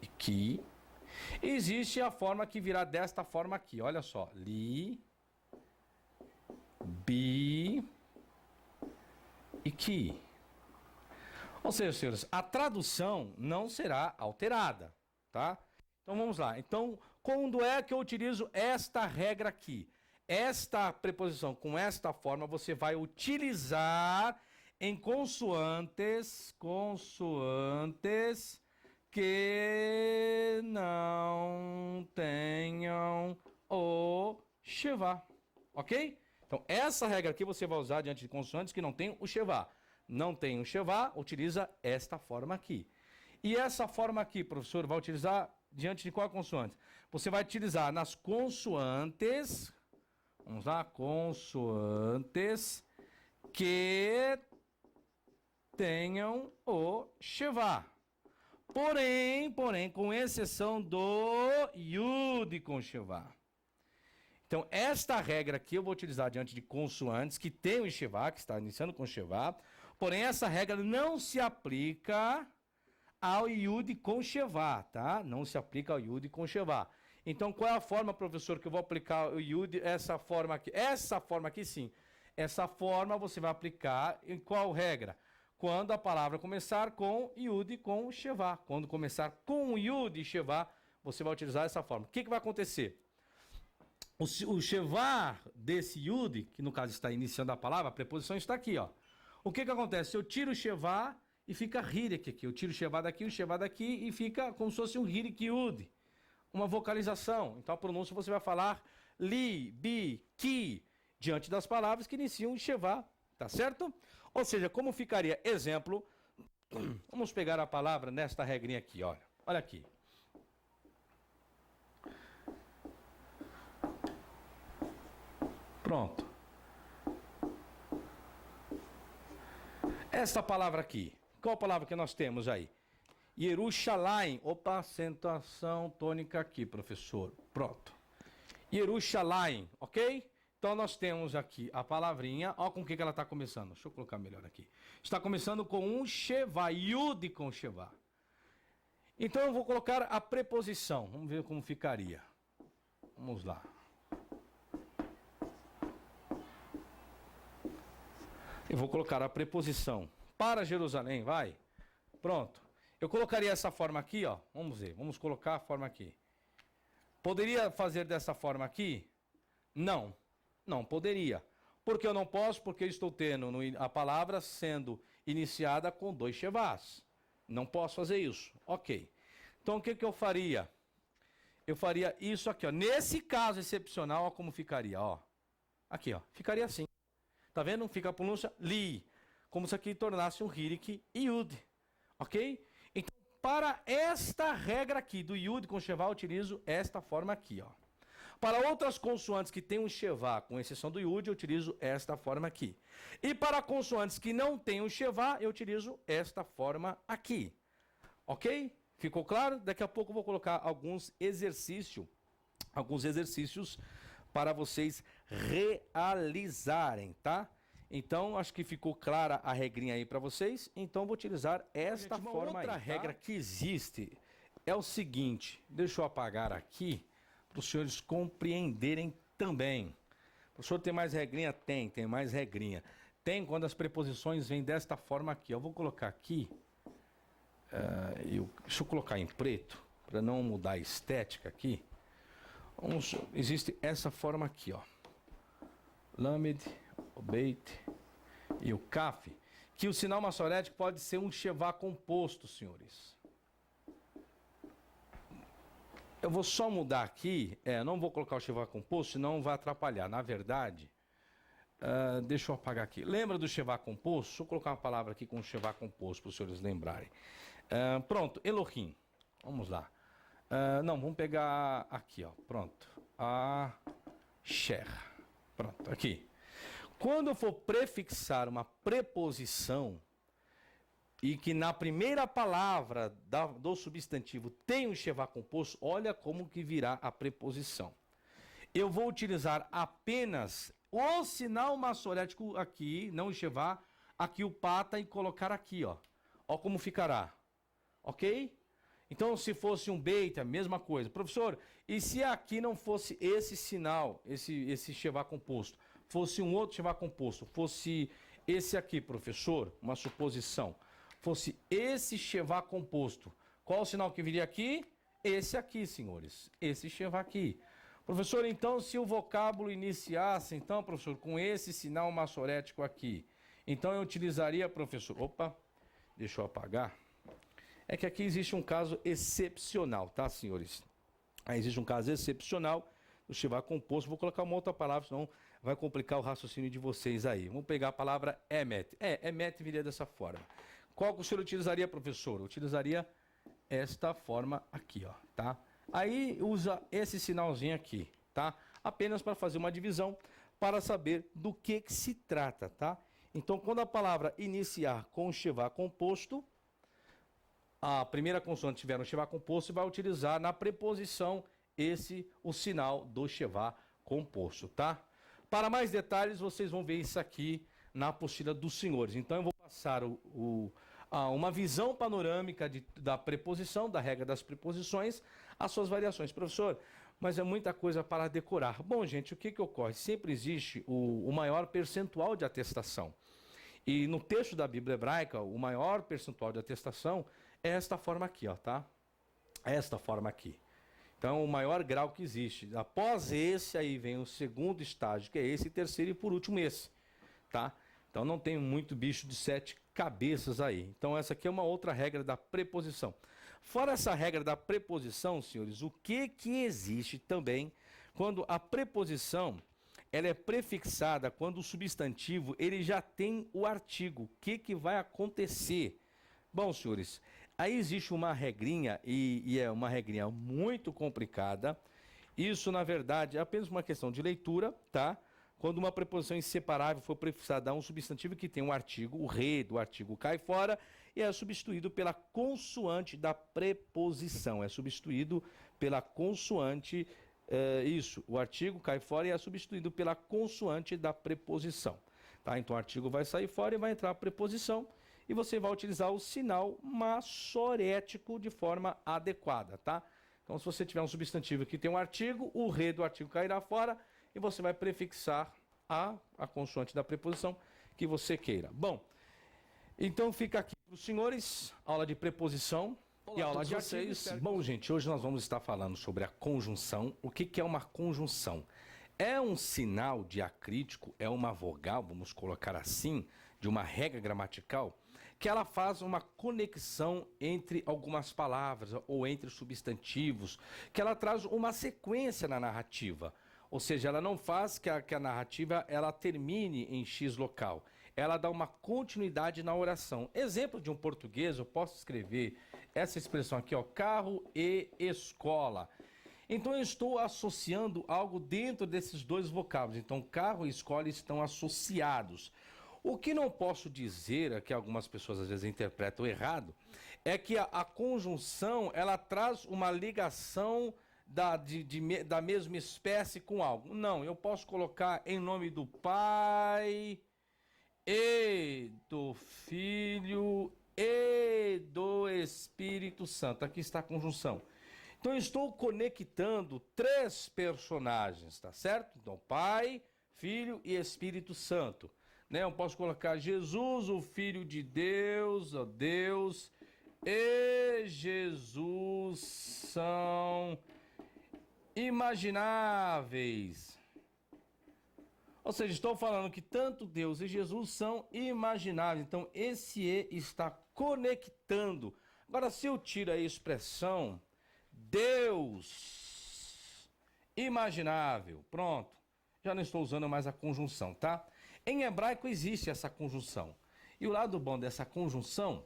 E que. Existe a forma que virá desta forma aqui. Olha só. Li. Bi. E que. Ou seja, senhores, a tradução não será alterada, tá? Então vamos lá. Então, quando é que eu utilizo esta regra aqui? Esta preposição com esta forma você vai utilizar em consoantes que não tenham o chevá, ok? Então essa regra aqui você vai usar diante de consoantes que não tem o chevá. Não tem o chevá, utiliza esta forma aqui. E essa forma aqui, professor, vai utilizar diante de qual consoante? Você vai utilizar nas consoantes, vamos lá, consoantes que tenham o Shevá. Porém, com exceção do Yud com Shevá. Então, esta regra aqui eu vou utilizar diante de consoantes que tem o Shevá, que está iniciando com Shevá. Porém, essa regra não se aplica ao Yud com Shevá, tá? Não se aplica ao Yud com Shevá. Então, qual é a forma, professor, que eu vou aplicar o Yud? Essa forma aqui. Essa forma aqui, sim. Essa forma você vai aplicar em qual regra? Quando a palavra começar com Yud com Shevá. Quando começar com Yud e Shevá, você vai utilizar essa forma. O que vai acontecer? O Shevá desse Yud, que no caso está iniciando a palavra, a preposição está aqui, ó. O que acontece? Eu tiro o Shevá e fica Hirik aqui. Eu tiro o Shevá daqui e fica como se fosse um Hirik Yud. Uma vocalização. Então a pronúncia você vai falar li, bi, ki, diante das palavras que iniciam o Shevá, tá certo? Ou seja, como ficaria? Exemplo, vamos pegar a palavra nesta regrinha aqui, olha. Olha aqui. Pronto. Esta palavra aqui, qual palavra que nós temos aí? Yerushalayim. Opa, acentuação tônica aqui, professor. Pronto. Yerushalayim, ok? Então nós temos aqui a palavrinha, ó com o que ela está começando. Deixa eu colocar melhor aqui. Está começando com um Shevá, Yud com Shevá. Então eu vou colocar a preposição. Vamos ver como ficaria. Vamos lá. Eu vou colocar a preposição para Jerusalém, vai. Pronto. Eu colocaria essa forma aqui, ó. Vamos ver, vamos colocar a forma aqui. Poderia fazer dessa forma aqui? Não, não poderia. Por que eu não posso? Porque eu estou tendo a palavra sendo iniciada com dois Shevás. Não posso fazer isso. Ok. Então o que eu faria? Eu faria isso aqui, ó. Nesse caso excepcional, ó como ficaria, ó. Aqui, ó. Ficaria assim. Tá vendo? Fica a pronúncia li. Como se aqui tornasse um Hirik Yud. Ok? Então, para esta regra aqui do Yud com Shevá, eu utilizo esta forma aqui, ó. Para outras consoantes que têm um Shevá, com exceção do Yud, eu utilizo esta forma aqui. E para consoantes que não têm um Shevá, eu utilizo esta forma aqui. Ok? Ficou claro? Daqui a pouco eu vou colocar alguns exercícios para vocês realizarem, tá? Então, acho que ficou clara a regrinha aí para vocês. Então, vou utilizar esta forma aí. Outra regra que existe é o seguinte. Deixa eu apagar aqui para os senhores compreenderem também. O professor tem mais regrinha? Tem mais regrinha. Tem quando as preposições vêm desta forma aqui. Eu vou colocar aqui. Deixa eu colocar em preto para não mudar a estética aqui. Existe essa forma aqui, ó. Lamed, o Beit e o Kaf, que o sinal maçorético pode ser um Shevá composto, senhores. Eu vou só mudar aqui, não vou colocar o Shevá composto, senão vai atrapalhar. Na verdade, deixa eu apagar aqui. Lembra do Shevá composto? Deixa eu colocar uma palavra aqui com Shevá composto, para os senhores lembrarem. Pronto, Elohim. Vamos lá. Não, vamos pegar aqui, ó. Pronto. Asher. Pronto, aqui. Quando eu for prefixar uma preposição e que na primeira palavra do substantivo tem um Shevá composto, olha como que virá a preposição. Eu vou utilizar apenas o sinal maçorético aqui, não o Shevá, aqui o pata e colocar aqui, ó. Ó como ficará. Ok? Então, se fosse um beit, a mesma coisa. Professor, e se aqui não fosse esse sinal, esse Shevá composto, fosse um outro Shevá composto, fosse esse aqui, professor, uma suposição, fosse esse Shevá composto, qual o sinal que viria aqui? Esse aqui, senhores, esse Shevá aqui. Professor, então, se o vocábulo iniciasse, então, professor, com esse sinal maçorético aqui, então eu utilizaria, professor, opa, deixa eu apagar. É que aqui existe um caso excepcional, tá, senhores? Aí existe um caso excepcional do Shevá composto. Vou colocar uma outra palavra, senão vai complicar o raciocínio de vocês aí. Vamos pegar a palavra emet. Emet viria dessa forma. Qual que o senhor utilizaria, professor? Eu utilizaria esta forma aqui, ó, tá? Aí usa esse sinalzinho aqui, tá? Apenas para fazer uma divisão, para saber do que se trata, tá? Então, quando a palavra iniciar com Shevá composto, a primeira consoante tiver um Shevá composto, vai utilizar na preposição o sinal do Shevá composto, tá? Para mais detalhes, vocês vão ver isso aqui na apostila dos senhores. Então, eu vou passar uma visão panorâmica da preposição, da regra das preposições, as suas variações. Professor, mas é muita coisa para decorar. Bom, gente, o que ocorre? Sempre existe o maior percentual de atestação. E no texto da Bíblia Hebraica, o maior percentual de atestação é esta forma aqui, ó, tá? Esta forma aqui. Então, o maior grau que existe. Após esse, aí vem o segundo estágio, que é esse, e terceiro e por último esse, tá? Então, não tem muito bicho de 7 cabeças aí. Então, essa aqui é uma outra regra da preposição. Fora essa regra da preposição, senhores, o que existe também quando a preposição ela é prefixada, quando o substantivo ele já tem o artigo? O que vai acontecer? Bom, senhores, aí existe uma regrinha, e é uma regrinha muito complicada. Isso, na verdade, é apenas uma questão de leitura, tá? Quando uma preposição inseparável for prefixada a um substantivo que tem um artigo, o re do artigo cai fora e é substituído pela consoante da preposição. É substituído pela consoante, o artigo cai fora e é substituído pela consoante da preposição. Tá? Então o artigo vai sair fora e vai entrar a preposição e você vai utilizar o sinal massorético de forma adequada, tá? Então se você tiver um substantivo que tem um artigo, o re do artigo cairá fora e você vai prefixar a consoante da preposição que você queira. Bom, então fica aqui para os senhores, aula de preposição. Olá, e aula de vocês. Bom, gente, hoje nós vamos estar falando sobre a conjunção. O que é uma conjunção? É um sinal diacrítico, é uma vogal, vamos colocar assim, de uma regra gramatical, que ela faz uma conexão entre algumas palavras ou entre substantivos, que ela traz uma sequência na narrativa. Ou seja, ela não faz que a narrativa ela termine em X local. Ela dá uma continuidade na oração. Exemplo de um português, eu posso escrever essa expressão aqui, ó, carro e escola. Então eu estou associando algo dentro desses dois vocábulos. Então carro e escola estão associados. O que não posso dizer, é que algumas pessoas às vezes interpretam errado, é que a conjunção ela traz uma ligação da mesma espécie com algo. Não, eu posso colocar em nome do Pai e do Filho e do Espírito Santo. Aqui está a conjunção. Então eu estou conectando 3 personagens, tá certo? Então Pai, Filho e Espírito Santo. Né? Eu posso colocar Jesus, o Filho de Deus, ó Deus, e Jesus são imagináveis. Ou seja, estou falando que tanto Deus e Jesus são imagináveis. Então, esse E está conectando. Agora, se eu tiro a expressão Deus imaginável, pronto. Já não estou usando mais a conjunção, tá? Em hebraico existe essa conjunção. E o lado bom dessa conjunção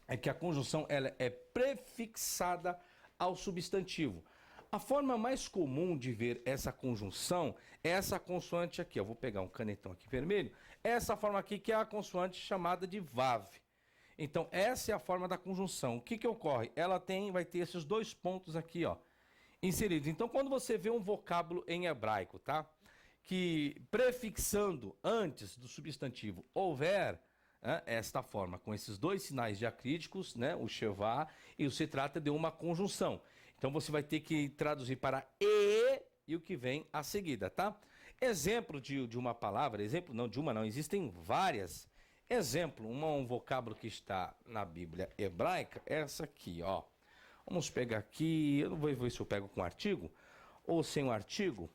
é que a conjunção ela é prefixada ao substantivo. A forma mais comum de ver essa conjunção é essa consoante aqui. Eu vou pegar um canetão aqui vermelho. Essa forma aqui que é a consoante chamada de vav. Então, essa é a forma da conjunção. O que ocorre? Ela vai ter esses 2 pontos aqui, ó, inseridos. Então, quando você vê um vocábulo em hebraico, tá? Que prefixando antes do substantivo houver esta forma, com esses 2 sinais diacríticos, né? O shevá, e se trata de uma conjunção. Então você vai ter que traduzir para e o que vem a seguida, tá? Exemplo de uma palavra, exemplo não de uma não, existem várias. Exemplo, um vocábulo que está na Bíblia hebraica, é essa aqui, ó. Vamos pegar aqui, eu não vou ver se eu pego com artigo ou sem o artigo.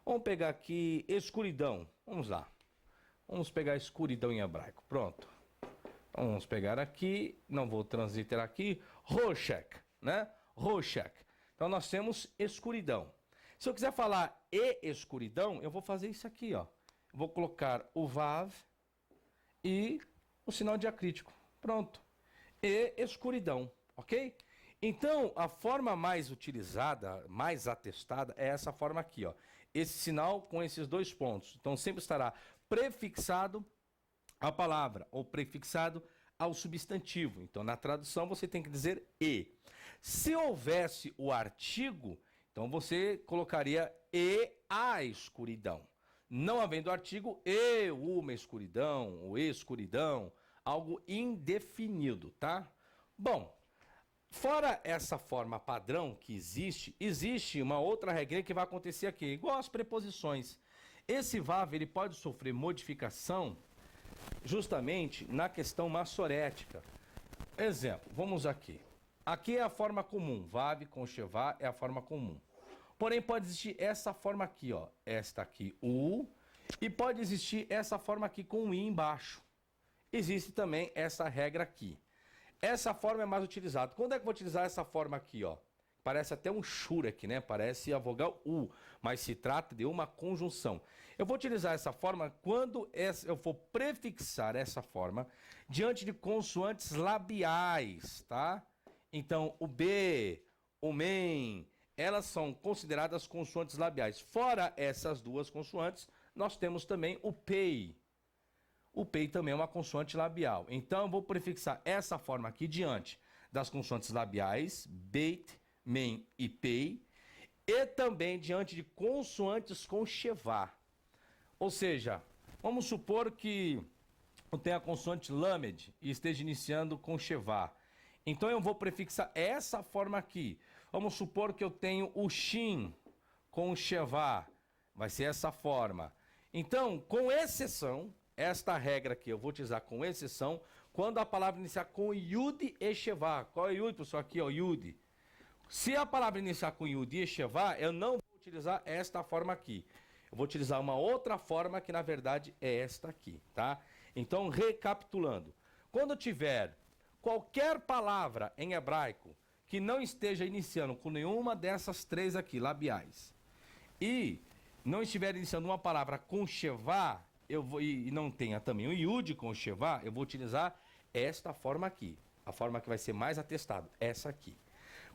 Vamos pegar aqui escuridão, vamos lá. Vamos pegar escuridão em hebraico, pronto. Vamos pegar aqui, não vou transliterar aqui, roshek, né? Roshek. Então nós temos escuridão. Se eu quiser falar escuridão, eu vou fazer isso aqui, ó. Vou colocar o vav e o sinal diacrítico. Pronto. E escuridão, ok? Então, a forma mais utilizada, mais atestada, é essa forma aqui, ó. Esse sinal com esses 2 pontos. Então, sempre estará prefixado a palavra ou prefixado ao substantivo. Então, na tradução, você tem que dizer e. Se houvesse o artigo, então você colocaria e a escuridão. Não havendo artigo, e uma escuridão, ou escuridão, algo indefinido, tá? Bom, fora essa forma padrão que existe uma outra regra que vai acontecer aqui, igual as preposições. Esse VAV ele pode sofrer modificação justamente na questão massorética. Exemplo, vamos aqui. Aqui é a forma comum, VAV com chevá é a forma comum. Porém, pode existir essa forma aqui, ó. Esta aqui, U. E pode existir essa forma aqui com o I embaixo. Existe também essa regra aqui. Essa forma é mais utilizada. Quando é que eu vou utilizar essa forma aqui, ó? Parece até um chura aqui, né? Parece a vogal U, mas se trata de uma conjunção. Eu vou utilizar essa forma quando eu for prefixar essa forma diante de consoantes labiais, tá? Então, o B, o MEM, elas são consideradas consoantes labiais. Fora essas duas consoantes, nós temos também o PEI. O PEI também é uma consoante labial. Então, eu vou prefixar essa forma aqui diante das consoantes labiais, BEIT, MEM e PEI, e também diante de consoantes com chevá. Ou seja, vamos supor que eu tenha a consoante lamed e esteja iniciando com chevá. Então, eu vou prefixar essa forma aqui. Vamos supor que eu tenho o shin com chevá. Vai ser essa forma. Então, com exceção, esta regra aqui eu vou utilizar com exceção quando a palavra iniciar com yud e chevá. Qual é yud, pessoal? Aqui, ó, yud. Se a palavra iniciar com yud e chevá, eu não vou utilizar esta forma aqui. Eu vou utilizar uma outra forma que, na verdade, é esta aqui, tá? Então, recapitulando. Quando tiver qualquer palavra em hebraico que não esteja iniciando com nenhuma dessas três aqui, labiais, e não estiver iniciando uma palavra com chevá, e não tenha também o yud com chevá, eu vou utilizar esta forma aqui. A forma que vai ser mais atestada, essa aqui.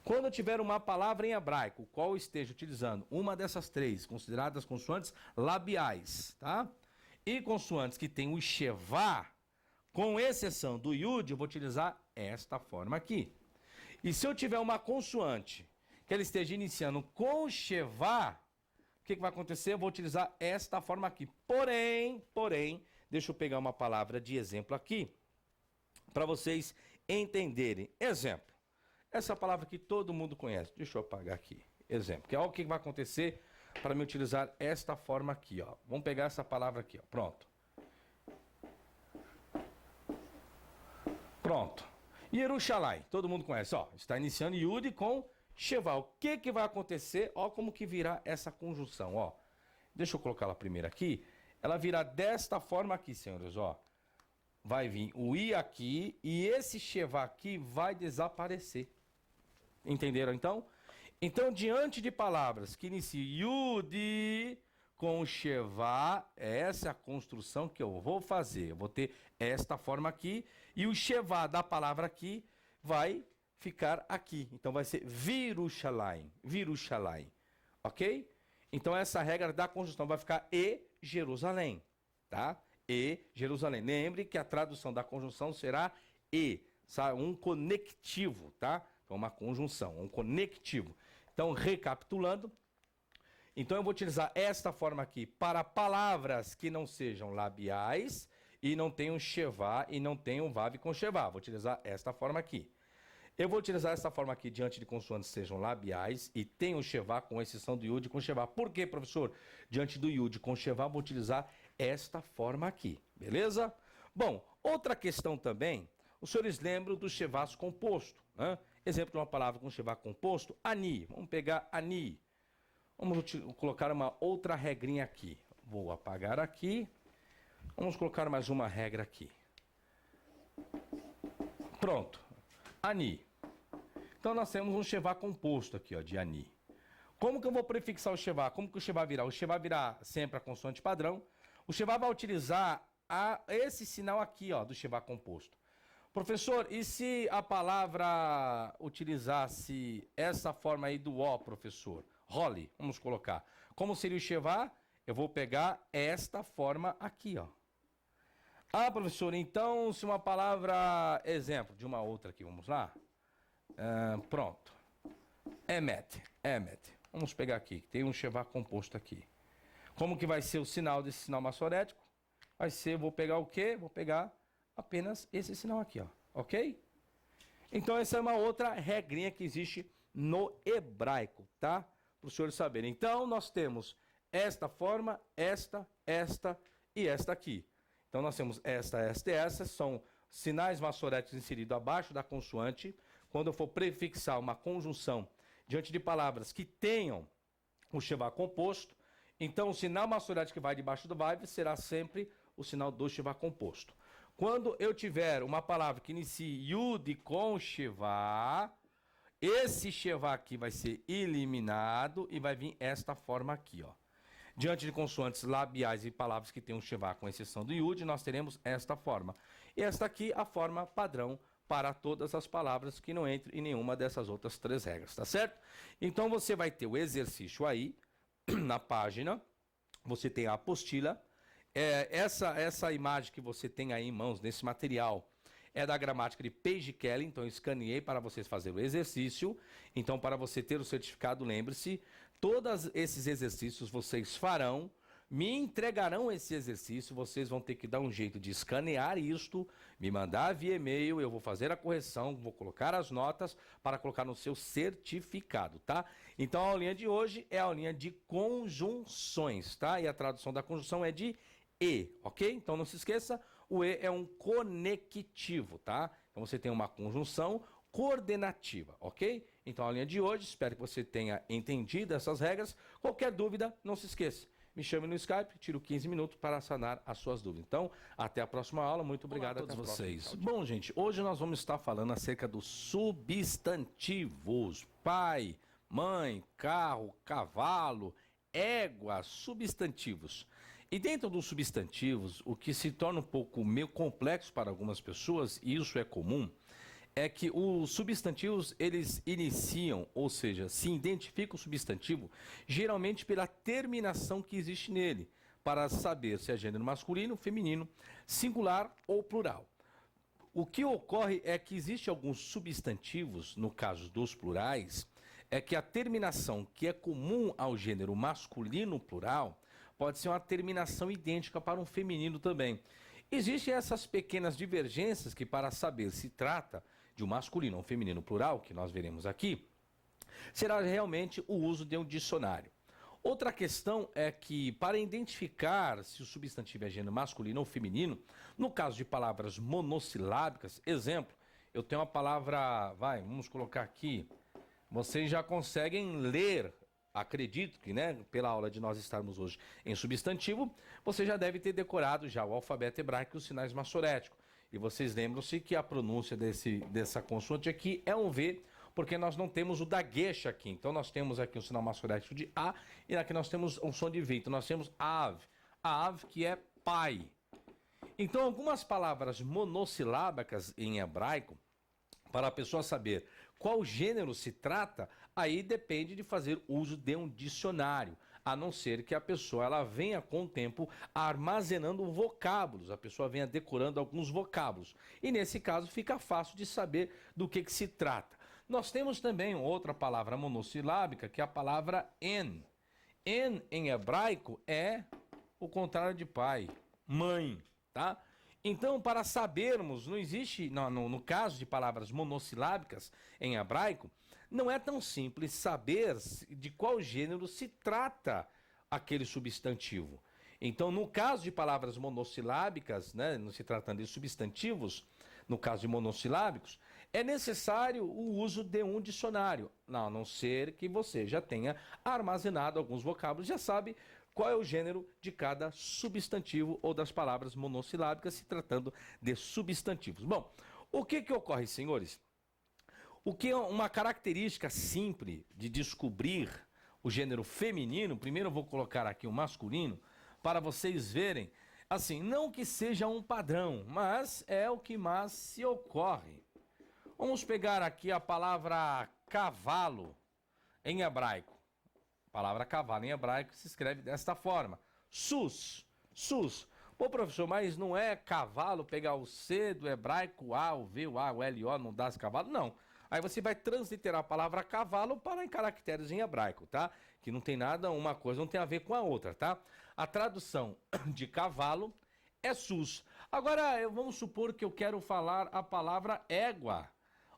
Quando eu tiver uma palavra em hebraico, qual esteja utilizando uma dessas três, consideradas consoantes labiais, tá? E consoantes que tem o chevá, com exceção do yud, eu vou utilizar esta forma aqui. E se eu tiver uma consoante que ela esteja iniciando com chevá, o que vai acontecer? Eu vou utilizar esta forma aqui. Porém, deixa eu pegar uma palavra de exemplo aqui, para vocês entenderem. Exemplo. Essa palavra que todo mundo conhece. Deixa eu apagar aqui. Exemplo. Que é o que vai acontecer para me utilizar esta forma aqui, ó. Vamos pegar essa palavra aqui, ó. Pronto. Pronto. Yerushalayim. Todo mundo conhece, ó. Está iniciando Yud com chevá. O que vai acontecer? Ó como que virá essa conjunção, ó. Deixa eu colocar ela primeiro aqui. Ela virá desta forma aqui, senhores, ó. Vai vir o I aqui e esse chevá aqui vai desaparecer. Entenderam, então? Então, diante de palavras que iniciam Yud com chevá, essa é a construção que eu vou fazer. Eu vou ter esta forma aqui e o chevá da palavra aqui vai ficar aqui. Então, vai ser Virushalayim. Virushalayim. Ok? Então, essa regra da conjunção vai ficar E Jerusalém. Tá? E Jerusalém. Lembre que a tradução da conjunção será E. Sabe? Um conectivo, tá? Então, uma conjunção, um conectivo. Então, recapitulando. Então, eu vou utilizar esta forma aqui para palavras que não sejam labiais e não tenham chevá e não tenham vav com chevá. Vou utilizar esta forma aqui. Eu vou utilizar essa forma aqui diante de consoantes que sejam labiais e tenham chevá com exceção do yud com chevá. Por quê, professor? Diante do yud com chevá, vou utilizar esta forma aqui. Beleza? Bom, outra questão também. Os senhores lembram do chevás composto, né? Exemplo de uma palavra com chevá composto, ani. Vamos pegar ani. Vamos colocar uma outra regrinha aqui. Vou apagar aqui. Vamos colocar mais uma regra aqui. Pronto. Ani. Então nós temos um chevá composto aqui, ó, de ani. Como que eu vou prefixar o chevá? Como que o chevá virá? O chevá virá sempre a consoante padrão. O chevá vai utilizar esse sinal aqui, ó, do chevá composto. Professor, e se a palavra utilizasse essa forma aí do ó, professor? Role, vamos colocar. Como seria o chevá? Eu vou pegar esta forma aqui, ó. Ah, professor, então se uma palavra, exemplo de uma outra aqui, vamos lá. Pronto. Emet. Vamos pegar aqui, tem um Shevá composto aqui. Como que vai ser o sinal desse sinal maçorético? Vai ser, vou pegar o quê? Vou pegar apenas esse sinal aqui, ó. Ok? Então essa é uma outra regrinha que existe no hebraico, tá? Para os senhores saberem. Então nós temos esta forma, esta e esta aqui. Então nós temos esta e essa, são sinais maçoréticos inseridos abaixo da consoante. Quando eu for prefixar uma conjunção diante de palavras que tenham o Shevá composto, então o sinal maçorético que vai debaixo do Vav será sempre o sinal do Shevá composto. Quando eu tiver uma palavra que inicie Yud com Shevá, esse Shevá aqui vai ser eliminado e vai vir esta forma aqui, ó. Diante de consoantes labiais e palavras que tenham Shevá, com exceção do Yud, nós teremos esta forma. E esta aqui, a forma padrão para todas as palavras que não entrem em nenhuma dessas outras três regras, tá certo? Então você vai ter o exercício aí, na página, você tem a apostila. Essa imagem que você tem aí em mãos, nesse material, é da gramática de Page Kelly, então eu escaneei para vocês fazerem o exercício. Então, para você ter o certificado, lembre-se, todos esses exercícios vocês farão, me entregarão esse exercício, vocês vão ter que dar um jeito de escanear isto, me mandar via e-mail, eu vou fazer a correção, vou colocar as notas para colocar no seu certificado, tá? Então, a aulinha de hoje é a aulinha de conjunções, tá? E a tradução da conjunção é de e, ok? Então não se esqueça, o e é um conectivo, tá? Então você tem uma conjunção coordenativa, ok? Então a aulinha de hoje, espero que você tenha entendido essas regras. Qualquer dúvida, não se esqueça, me chame no Skype, tiro 15 minutos para sanar as suas dúvidas. Então, até a próxima aula, muito obrigado a todos vocês. Bom, gente, hoje nós vamos estar falando acerca dos substantivos: pai, mãe, carro, cavalo, égua, substantivos. E dentro dos substantivos, o que se torna um pouco meio complexo para algumas pessoas, e isso é comum, é que os substantivos, eles iniciam, ou seja, se identifica o substantivo, geralmente pela terminação que existe nele, para saber se é gênero masculino, feminino, singular ou plural. O que ocorre é que existe alguns substantivos, no caso dos plurais, é que a terminação que é comum ao gênero masculino plural pode ser uma terminação idêntica para um feminino também. Existem essas pequenas divergências que, para saber se trata de um masculino ou um feminino plural, que nós veremos aqui, será realmente o uso de um dicionário. Outra questão é que, para identificar se o substantivo é gênero masculino ou feminino, no caso de palavras monossilábicas, exemplo, eu tenho uma palavra, vamos colocar aqui, vocês já conseguem ler, acredito que, né, pela aula de nós estarmos hoje em substantivo, você já deve ter decorado já o alfabeto hebraico e os sinais maçoréticos. E vocês lembram-se que a pronúncia dessa consoante aqui é um V, porque nós não temos o daguesh aqui. Então nós temos aqui o sinal maçorético de A e aqui nós temos um som de V. Então nós temos Av, Av que é pai. Então algumas palavras monossilábicas em hebraico, para a pessoa saber qual gênero se trata, aí depende de fazer uso de um dicionário, a não ser que a pessoa ela venha com o tempo armazenando vocábulos, a pessoa venha decorando alguns vocábulos. E nesse caso fica fácil de saber do que se trata. Nós temos também outra palavra monossilábica, que é a palavra en. En em hebraico é o contrário de pai, mãe, tá? Então, para sabermos, não existe, no caso de palavras monossilábicas em hebraico, não é tão simples saber de qual gênero se trata aquele substantivo. Então, no caso de palavras monossilábicas, né, não se tratando de substantivos, no caso de monossilábicos, é necessário o uso de um dicionário, a não ser que você já tenha armazenado alguns vocábulos, já sabe qual é o gênero de cada substantivo ou das palavras monossilábicas, se tratando de substantivos. Bom, o que ocorre, senhores? O que é uma característica simples de descobrir o gênero feminino, primeiro eu vou colocar aqui o masculino, para vocês verem, assim, não que seja um padrão, mas é o que mais se ocorre. Vamos pegar aqui a palavra cavalo em hebraico. A palavra cavalo em hebraico se escreve desta forma. Sus. Pô, professor, mas não é cavalo pegar o C do hebraico, A, o V, o A, o L, O, não dá esse cavalo? Não. Aí você vai transliterar a palavra cavalo para em caracteres em hebraico, tá? Que não tem nada, uma coisa não tem a ver com a outra, tá? A tradução de cavalo é sus. Agora, vamos supor que eu quero falar a palavra égua.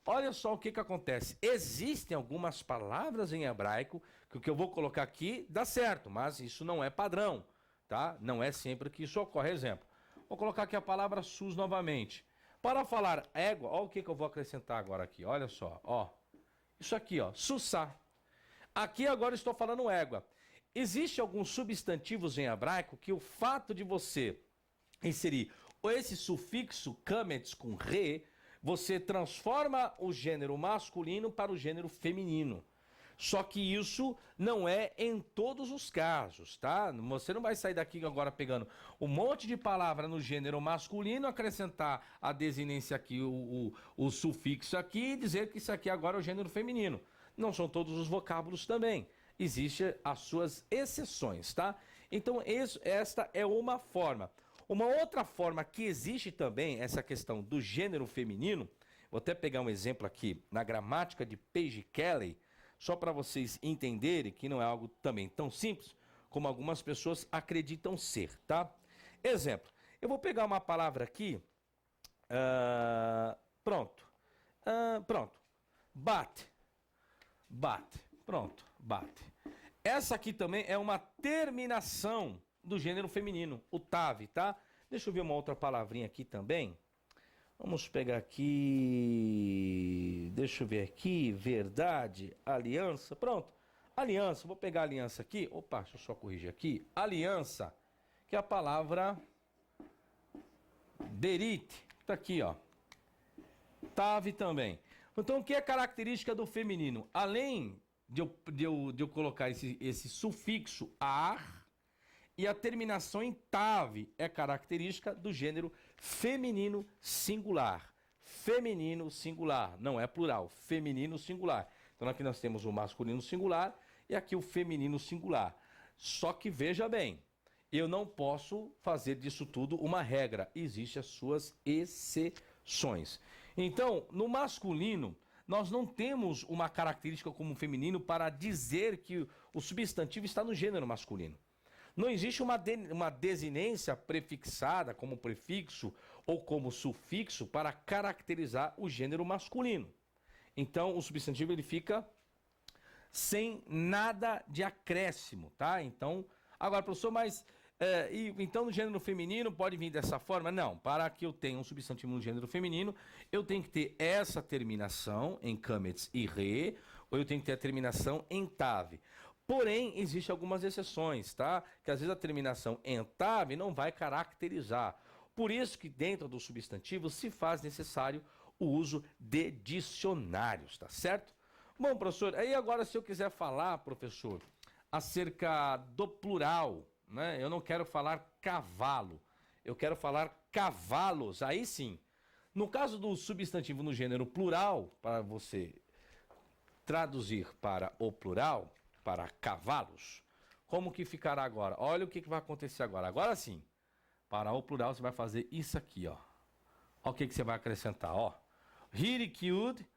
Olha só o que que acontece. Existem algumas palavras em hebraico que o que eu vou colocar aqui dá certo, mas isso não é padrão, tá? Não é sempre que isso ocorre. Exemplo, vou colocar aqui a palavra sus novamente. Para falar égua, olha o que que eu vou acrescentar agora aqui. Olha só, ó. Isso aqui, ó, sussá. Aqui agora estou falando égua. Existem alguns substantivos em hebraico que o fato de você inserir esse sufixo kametz com re, você transforma o gênero masculino para o gênero feminino. Só que isso não é em todos os casos, tá? Você não vai sair daqui agora pegando um monte de palavra no gênero masculino, acrescentar a desinência aqui, o sufixo aqui e dizer que isso aqui agora é o gênero feminino. Não são todos os vocábulos também. Existem as suas exceções, tá? Então, esta é uma forma. Uma outra forma que existe também, essa questão do gênero feminino, vou até pegar um exemplo aqui na gramática de Paige Kelly, só para vocês entenderem que não é algo também tão simples como algumas pessoas acreditam ser, tá? Exemplo, eu vou pegar uma palavra aqui, pronto, bate, pronto, bate. Essa aqui também é uma terminação do gênero feminino, o tave, tá? Deixa eu ver uma outra palavrinha aqui também. Vamos pegar aqui, deixa eu ver aqui, verdade, aliança, pronto. Aliança, vou pegar a aliança aqui, opa, deixa eu só corrigir aqui. Aliança, que é a palavra berit, tá aqui, ó. Tave também. Então, o que é característica do feminino? Além de eu colocar esse sufixo ar, e a terminação em tave é característica do gênero feminino singular. Feminino singular, não é plural, feminino singular. Então aqui nós temos o masculino singular e aqui o feminino singular. Só que veja bem, eu não posso fazer disso tudo uma regra, existem as suas exceções. Então, no masculino, nós não temos uma característica como feminino para dizer que o substantivo está no gênero masculino. Não existe uma desinência prefixada como prefixo ou como sufixo para caracterizar o gênero masculino. Então, o substantivo ele fica sem nada de acréscimo, tá? Então, agora, professor, mas então no gênero feminino pode vir dessa forma? Não, para que eu tenha um substantivo no gênero feminino, eu tenho que ter essa terminação em kametz e re, ou eu tenho que ter a terminação em tave. Porém, existem algumas exceções, tá? Que às vezes a terminação em tave não vai caracterizar. Por isso que dentro do substantivo se faz necessário o uso de dicionários, tá certo? Bom, professor, aí agora se eu quiser falar, professor, acerca do plural, né? Eu não quero falar cavalo, eu quero falar cavalos, aí sim. No caso do substantivo no gênero plural, para você traduzir para o plural, para cavalos, como que ficará agora? Olha o que vai acontecer agora. Agora sim, para o plural você vai fazer isso aqui, ó. Olha o que você vai acrescentar, ó. Hirikiud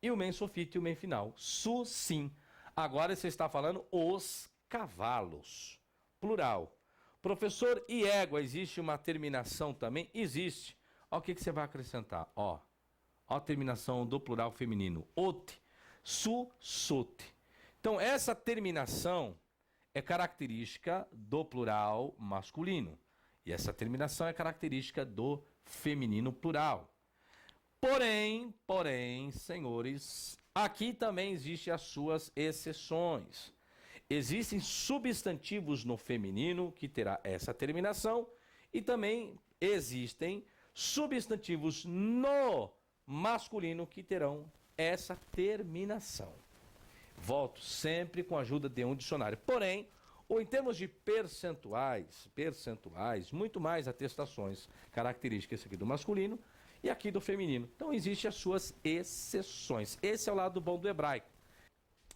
e o men sofite e o men final. Su, sim. Agora você está falando os cavalos. Plural. Professor, e égua, existe uma terminação também? Existe. Olha o que você vai acrescentar, ó. Ó a terminação do plural feminino. Ot, su, sote. Então, essa terminação é característica do plural masculino. E essa terminação é característica do feminino plural. Porém, senhores, aqui também existem as suas exceções. Existem substantivos no feminino que terá essa terminação e também existem substantivos no masculino que terão essa terminação. Volto sempre com a ajuda de um dicionário. Porém, ou em termos de percentuais, muito mais atestações características aqui do masculino e aqui do feminino. Então, existem as suas exceções. Esse é o lado bom do hebraico.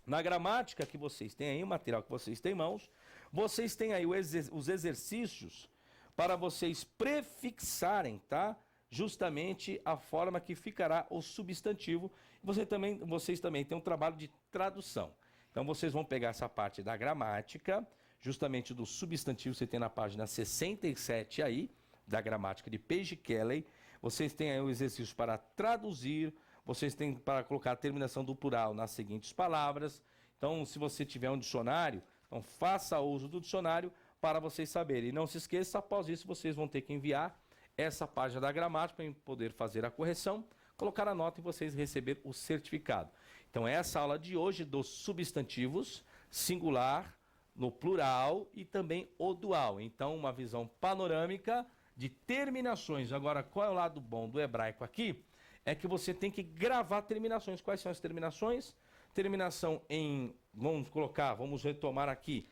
Na gramática que vocês têm aí, o material que vocês têm em mãos, vocês têm aí os exercícios para vocês prefixarem, tá? Justamente a forma que ficará o substantivo. Vocês também têm um trabalho de tradução. Então, vocês vão pegar essa parte da gramática, justamente do substantivo, você tem na página 67 aí, da gramática de Paige Kelly. Vocês têm aí o exercício para traduzir, vocês têm para colocar a terminação do plural nas seguintes palavras. Então, se você tiver um dicionário, então faça uso do dicionário para vocês saberem. E não se esqueça, após isso, vocês vão ter que enviar essa página da gramática para poder fazer a correção, colocar a nota e vocês receber o certificado. Então, essa aula de hoje dos substantivos, singular, no plural e também o dual. Então, uma visão panorâmica de terminações. Agora, qual é o lado bom do hebraico aqui? É que você tem que gravar terminações. Quais são as terminações? Terminação em, vamos retomar aqui.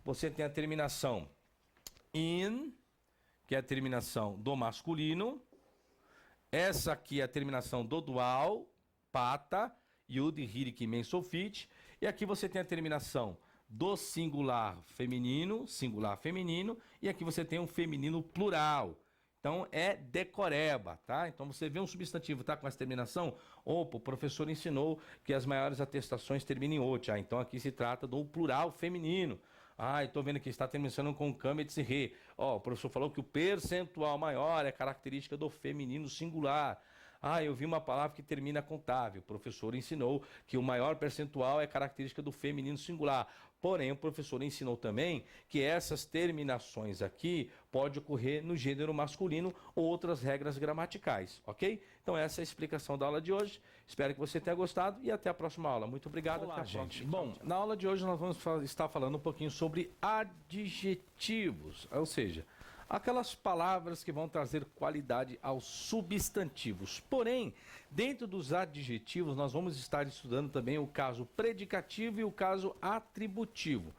Você tem a terminação in, que é a terminação do masculino. Essa aqui é a terminação do dual, pata, yud, hirik, men, sofit. E aqui você tem a terminação do singular feminino, e aqui você tem um feminino plural. Então é decoreba, tá? Então você vê um substantivo, tá? Com essa terminação, opa, o professor ensinou que as maiores atestações terminam em ot. Então aqui se trata do plural feminino. Estou vendo que está terminando com câmetz e re. O professor falou que o percentual maior é característica do feminino singular. Eu vi uma palavra que termina com tave. O professor ensinou que o maior percentual é característica do feminino singular. Porém, o professor ensinou também que essas terminações aqui pode ocorrer no gênero masculino ou outras regras gramaticais, ok? Então essa é a explicação da aula de hoje. Espero que você tenha gostado e até a próxima aula. Muito obrigado. Olá, gente. Bom, na aula de hoje nós vamos estar falando um pouquinho sobre adjetivos, ou seja, aquelas palavras que vão trazer qualidade aos substantivos. Porém, dentro dos adjetivos, nós vamos estar estudando também o caso predicativo e o caso atributivo.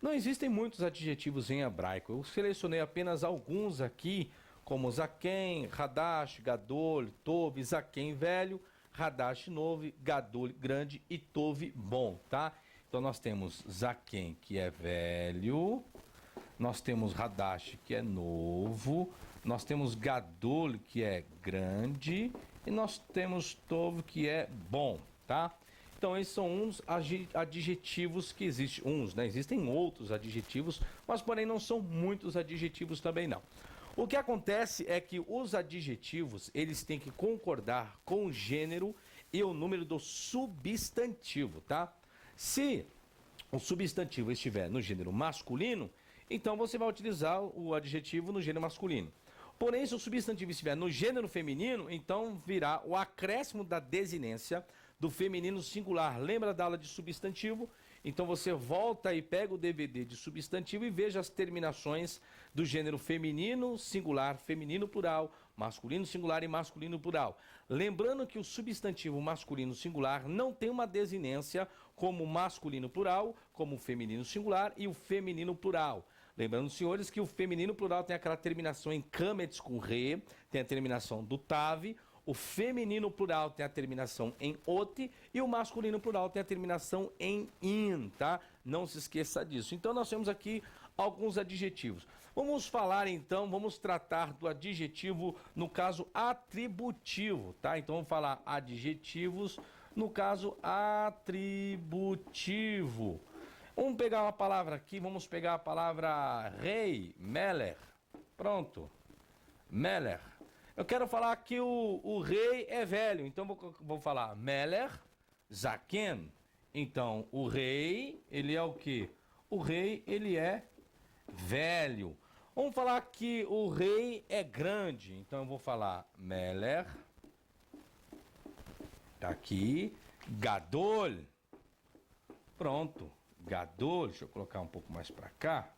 Não existem muitos adjetivos em hebraico. Eu selecionei apenas alguns aqui, como zaken, hadash, gadol, tov, zaken velho, hadash novo, gadol grande e tov bom, tá? Então nós temos zaken, que é velho. Nós temos hadash, que é novo, nós temos gadol, que é grande, e nós temos tov, que é bom, tá? Então esses são uns adjetivos que existem, né? Existem outros adjetivos, mas porém não são muitos adjetivos também não. O que acontece é que os adjetivos, eles têm que concordar com o gênero e o número do substantivo, tá? Se o substantivo estiver no gênero masculino, então você vai utilizar o adjetivo no gênero masculino. Porém, se o substantivo estiver no gênero feminino, então virá o acréscimo da desinência do feminino singular. Lembra da aula de substantivo? Então você volta e pega o DVD de substantivo e veja as terminações do gênero feminino singular, feminino plural, masculino singular e masculino plural. Lembrando que o substantivo masculino singular não tem uma desinência como masculino plural, como o feminino singular e o feminino plural. Lembrando, senhores, que o feminino plural tem aquela terminação em câmetz com re, tem a terminação do tave, o feminino plural tem a terminação em ot e o masculino plural tem a terminação em in, tá? Não se esqueça disso. Então nós temos aqui alguns adjetivos. Vamos falar então, vamos tratar do adjetivo no caso atributivo, tá? Então vamos falar adjetivos no caso atributivo. Vamos pegar uma palavra aqui, vamos pegar a palavra rei, Meller. Pronto, Meller. Eu quero falar que o rei é velho, então vou falar Meller, Zaken. Então, o rei, ele é o quê? O rei, ele é velho. Vamos falar que o rei é grande, então eu vou falar Meller. Tá aqui, Gadol. Pronto. Gadol, deixa eu colocar um pouco mais para cá.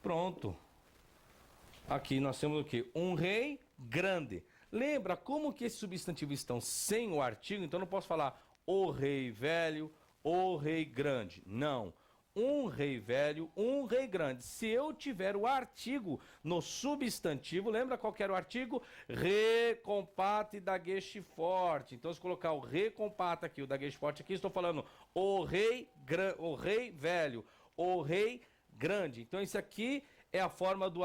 Pronto. Aqui nós temos o quê? Um rei grande. Lembra como que esses substantivos estão sem o artigo? Então não posso falar o rei velho, o rei grande. Não. Um rei velho, um rei grande. Se eu tiver o artigo no substantivo, lembra qual que era o artigo? Re, compata e dagueche forte. Então, se colocar o re, compata aqui, o dagueche forte aqui, estou falando o rei velho, o rei grande. Então, esse aqui é a forma do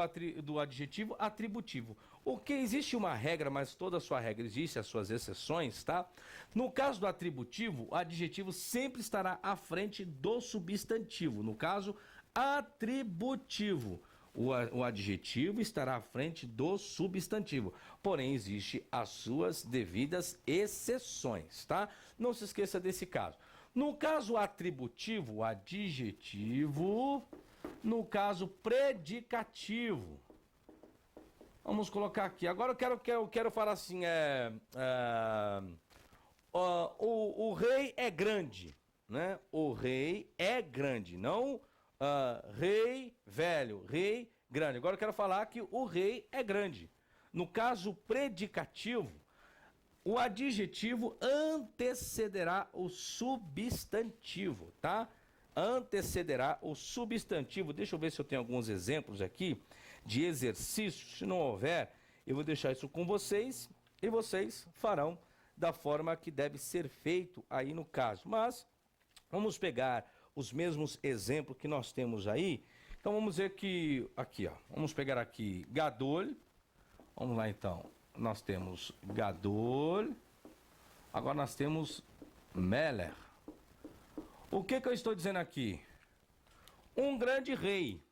adjetivo atributivo. O que existe uma regra, mas toda a sua regra existe as suas exceções, tá? No caso do atributivo, o adjetivo sempre estará à frente do substantivo. No caso, atributivo, o adjetivo estará à frente do substantivo. Porém, existe as suas devidas exceções, tá? Não se esqueça desse caso. No caso atributivo, o adjetivo, no caso predicativo. Vamos colocar aqui. Agora eu quero falar assim, o rei é grande, né? O rei é grande, não rei velho, rei grande. Agora eu quero falar que o rei é grande. No caso predicativo, o adjetivo antecederá o substantivo, tá? Antecederá o substantivo. Deixa eu ver se eu tenho alguns exemplos aqui de exercícios. Se não houver, eu vou deixar isso com vocês e vocês farão da forma que deve ser feito aí no caso. Mas vamos pegar os mesmos exemplos que nós temos aí. Então vamos ver que aqui, ó, vamos pegar aqui Gadol. Vamos lá então. Nós temos Gadol. Agora nós temos Meler. O que eu estou dizendo aqui? Um grande rei.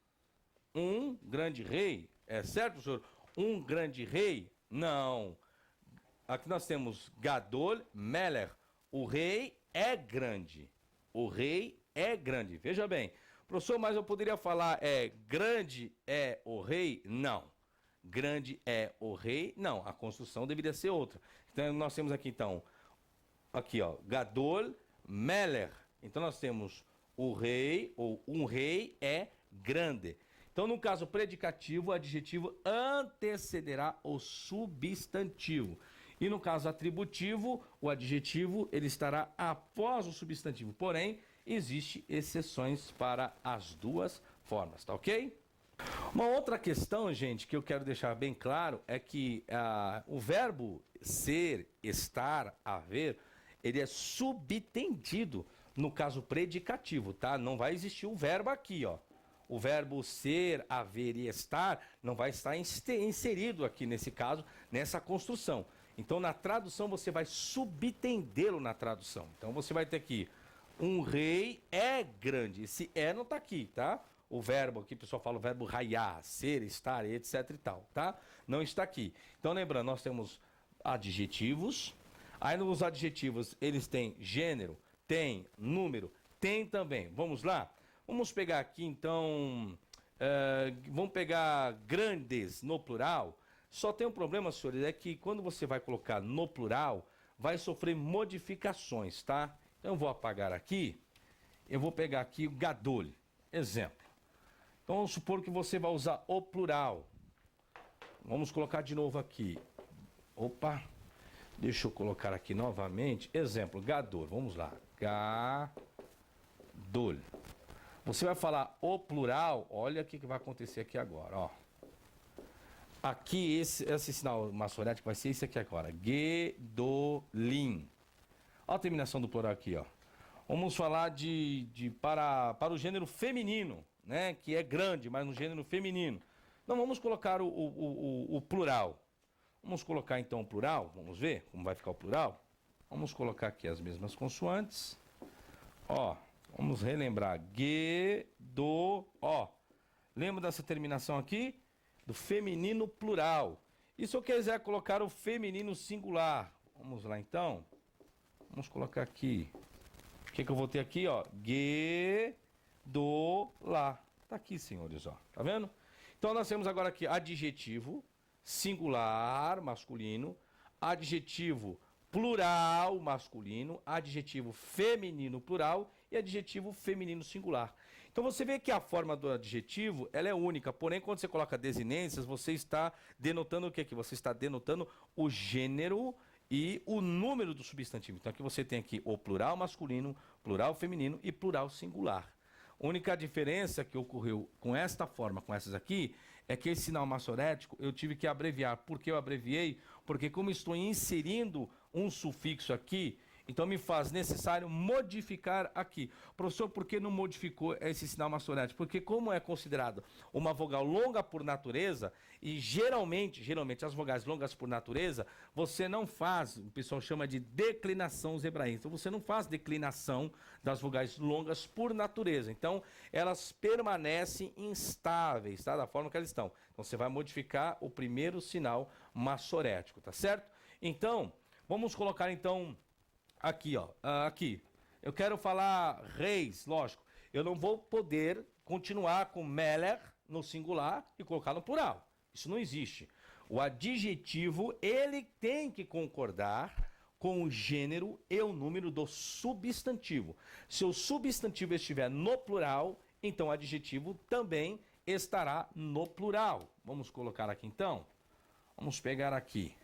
Um grande rei. É certo, senhor? Um grande rei? Não. Aqui nós temos Gadol, Meler. O rei é grande. O rei é grande. Veja bem. Professor, mas eu poderia falar grande é o rei? Não. Grande é o rei? Não. A construção deveria ser outra. Então nós temos aqui então, aqui ó, Gadol, Meler. Então nós temos o rei, ou um rei é grande. Então no caso predicativo, o adjetivo antecederá o substantivo. E no caso atributivo, o adjetivo ele estará após o substantivo. Porém, existem exceções para as duas formas, tá ok? Uma outra questão, gente, que eu quero deixar bem claro é que o verbo ser, estar, haver, ele é subtendido no caso predicativo, tá? Não vai existir o verbo aqui, ó. O verbo ser, haver e estar não vai estar inserido aqui nesse caso, nessa construção. Então, na tradução, você vai subtendê-lo na tradução. Então, você vai ter aqui, um rei é grande. Esse é não tá aqui, tá? O verbo aqui, o pessoal fala o verbo raiar, ser, estar, etc e tal, tá? Não está aqui. Então, lembrando, nós temos adjetivos. Aí, nos adjetivos, eles têm gênero, tem número, tem também. Vamos lá? Vamos pegar aqui, então, vamos pegar grandes no plural. Só tem um problema, senhores, é que quando você vai colocar no plural, vai sofrer modificações, tá? Então, eu vou apagar aqui. Eu vou pegar aqui o Gadol, exemplo. Então, vamos supor que você vai usar o plural. Vamos colocar de novo aqui. Opa, deixa eu colocar aqui novamente. Exemplo, Gadol, vamos lá. Gadol. Você vai falar o plural, olha o que vai acontecer aqui agora, ó. Aqui, esse sinal maçorético vai ser esse aqui agora. Gedolim. Olha a terminação do plural aqui, ó. Vamos falar para o gênero feminino, né? Que é grande, mas no gênero feminino. Então, vamos colocar o plural. Vamos colocar, então, o plural. Vamos ver como vai ficar o plural. Vamos colocar aqui as mesmas consoantes. Ó, vamos relembrar. Ó. Lembra dessa terminação aqui? Do feminino plural. E se eu quiser colocar o feminino singular? Vamos lá, então. Vamos colocar aqui. O que eu vou ter aqui, ó? Lá. Tá aqui, senhores, ó. Tá vendo? Então, nós temos agora aqui adjetivo singular masculino, adjetivo plural masculino, adjetivo feminino plural e adjetivo feminino singular. Então você vê que a forma do adjetivo ela é única, porém quando você coloca desinências, você está denotando o que aqui? Você está denotando o gênero e o número do substantivo. Então aqui você tem aqui o plural masculino, plural feminino e plural singular. A única diferença que ocorreu com esta forma, com essas aqui, é que esse sinal maçorético eu tive que abreviar. Por que eu abreviei? Porque como estou inserindo um sufixo aqui, Então me faz necessário modificar aqui. Professor, por que não modificou esse sinal maçorético? Porque como é considerado uma vogal longa por natureza, e geralmente as vogais longas por natureza, você não faz, o pessoal chama de declinação zebraense. Então você não faz declinação das vogais longas por natureza. Então elas permanecem instáveis, tá? Da forma que elas estão. Então você vai modificar o primeiro sinal maçorético, tá certo? Então, vamos colocar então aqui, ó, aqui. Eu quero falar reis, lógico. Eu não vou poder continuar com Meller no singular e colocar no plural. Isso não existe. O adjetivo, ele tem que concordar com o gênero e o número do substantivo. Se o substantivo estiver no plural, então o adjetivo também estará no plural. Vamos colocar aqui então. Vamos pegar aqui.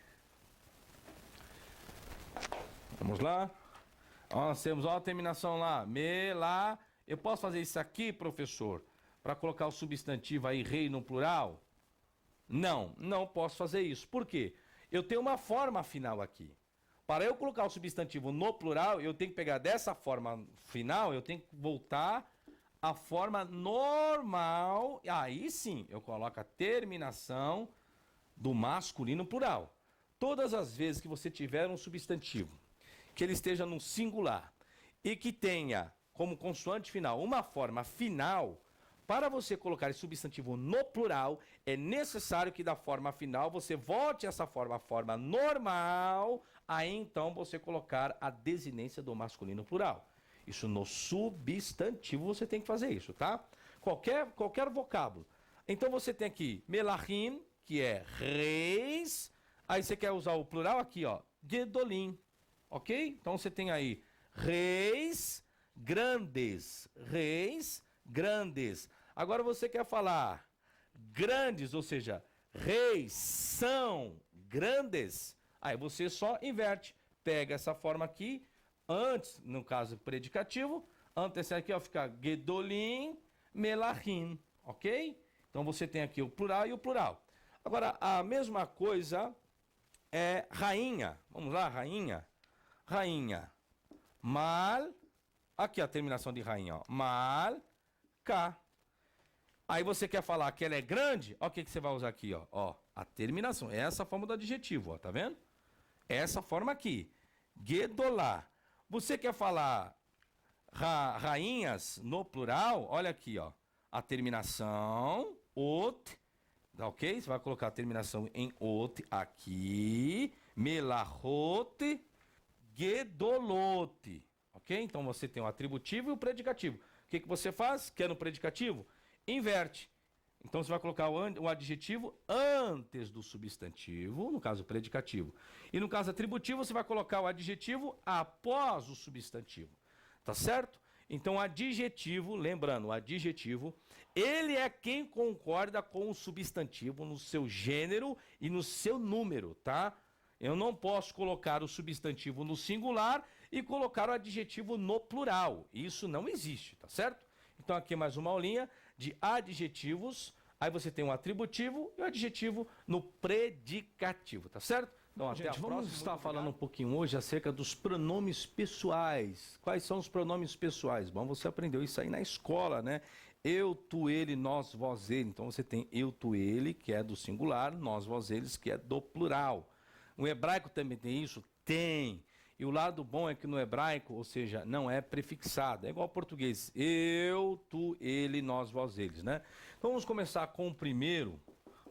Vamos lá. Ó, nós temos a terminação lá. Me, lá. Eu posso fazer isso aqui, professor, para colocar o substantivo aí, rei, no plural? Não, não posso fazer isso. Por quê? Eu tenho uma forma final aqui. Para eu colocar o substantivo no plural, eu tenho que pegar dessa forma final, eu tenho que voltar à forma normal. Aí sim, eu coloco a terminação do masculino plural. Todas as vezes que você tiver um substantivo que ele esteja no singular e que tenha como consoante final uma forma final, para você colocar esse substantivo no plural, é necessário que da forma final você volte essa forma à forma normal, aí então você colocar a desinência do masculino plural. Isso no substantivo você tem que fazer isso, tá? Qualquer vocábulo. Então você tem aqui melachim, que é reis, aí você quer usar o plural aqui, ó, gedolim. Ok? Então você tem aí reis grandes. Reis grandes. Agora você quer falar grandes, ou seja, reis são grandes. Aí você só inverte. Pega essa forma aqui, antes, no caso predicativo, antes aqui ó, fica gedolim, melachim. Ok? Então você tem aqui o plural e o plural. Agora, a mesma coisa é rainha. Vamos lá, rainha. Rainha, mal, aqui a terminação de rainha, ó, mal, cá. Aí você quer falar que ela é grande, ó, o que você vai usar aqui, ó, a terminação, essa forma do adjetivo, ó, tá vendo? Essa forma aqui, gedolá. Você quer falar rainhas no plural, olha aqui, ó, a terminação, ot, ok? Você vai colocar a terminação em ot aqui, melahot, gedolote, ok? Então você tem o atributivo e o predicativo. O que você faz? Quer no predicativo? Inverte. Então você vai colocar o adjetivo antes do substantivo, no caso predicativo. E no caso atributivo, você vai colocar o adjetivo após o substantivo. Tá certo? Então, adjetivo, lembrando, o adjetivo, ele é quem concorda com o substantivo no seu gênero e no seu número, tá? Eu não posso colocar o substantivo no singular e colocar o adjetivo no plural. Isso não existe, tá certo? Então aqui mais uma aulinha de adjetivos. Aí você tem o atributivo e o adjetivo no predicativo, tá certo? Então até Gente, a vamos próxima. estar falando um pouquinho hoje acerca dos pronomes pessoais. Quais são os pronomes pessoais? Bom, você aprendeu isso aí na escola, né? Eu, tu, ele, nós, vós, ele. Então você tem eu, tu, ele, que é do singular, nós, vós, eles, que é do plural. O hebraico também tem isso? Tem. E o lado bom é que no hebraico, ou seja, não é prefixado. É igual ao português. Eu, tu, ele, nós, vós, eles, né? Então vamos começar com o primeiro,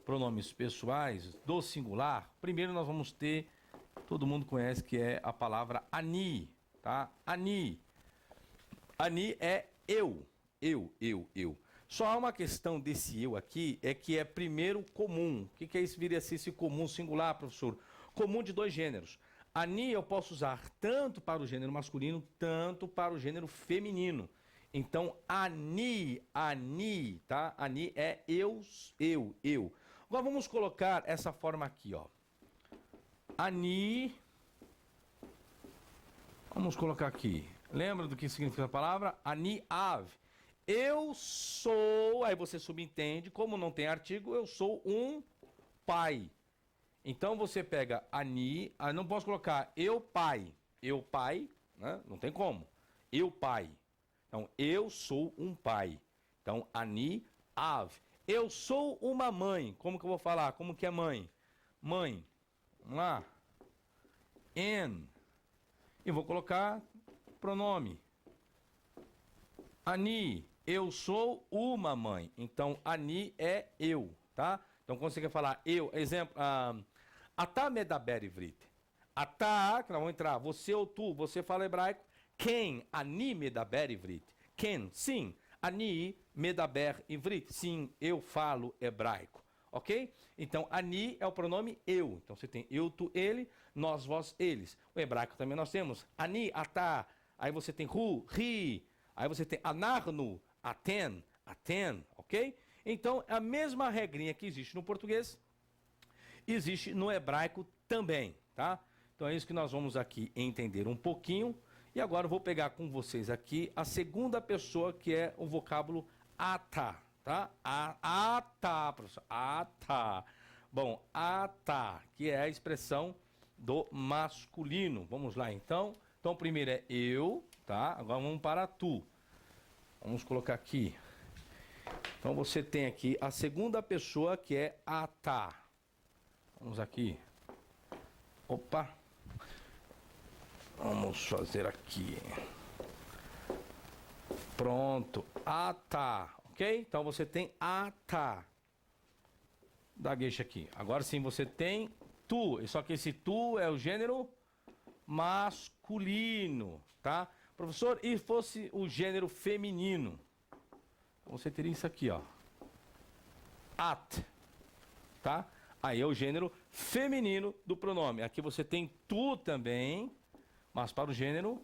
pronomes pessoais, do singular. Primeiro nós vamos ter, todo mundo conhece que é a palavra ani, tá? Ani. Ani é eu. Eu. Só há uma questão desse eu aqui, é que é primeiro comum. O que é isso? Viria a ser esse comum singular, professor? Comum de dois gêneros. Ani eu posso usar tanto para o gênero masculino, tanto para o gênero feminino. Então, ani, tá? Ani é eu. Agora vamos colocar essa forma aqui, ó. Ani. Vamos colocar aqui. Lembra do que significa a palavra? Ani av. Eu sou, aí você subentende, como não tem artigo, eu sou um pai. Então você pega ani, não posso colocar eu pai, né? Não tem como. Eu, pai. Então, eu sou um pai. Então, ani, av. Eu sou uma mãe. Como que eu vou falar? Como que é mãe? Mãe. Vamos lá. En. E vou colocar pronome. Ani. Eu sou uma mãe. Então, ani é eu, tá? Então, quando você quer falar eu, exemplo, Ata medaber ivrit. Ata, que nós vamos entrar, você ou tu, você fala hebraico. Quem? Ani medaber ivrit. Quem? Sim. Ani medaber ivrit. Sim, eu falo hebraico. Ok? Então, ani é o pronome eu. Então, você tem eu, tu, ele, nós, vós, eles. O hebraico também nós temos ani, ata. Aí você tem hu, ri. Aí você tem anarnu, aten, aten. Ok? Então, a mesma regrinha que existe no português, existe no hebraico também, tá? Então, é isso que nós vamos aqui entender um pouquinho. E agora eu vou pegar com vocês aqui a segunda pessoa, que é o vocábulo ata, tá? Ata, professor, ata. Bom, ata, que é a expressão do masculino. Vamos lá, então. Então, primeiro é eu, tá? Agora vamos para tu. Vamos colocar aqui. Então, você tem aqui a segunda pessoa, que é ata. Vamos aqui. Opa. Vamos fazer aqui. Pronto. Ata. Ok? Então você tem ata. Gagueja aqui. Agora sim você tem tu. Só que esse tu é o gênero masculino. Tá? Professor, e fosse o gênero feminino? Você teria isso aqui, ó. At. Tá? Aí é o gênero feminino do pronome. Aqui você tem tu também, mas para o gênero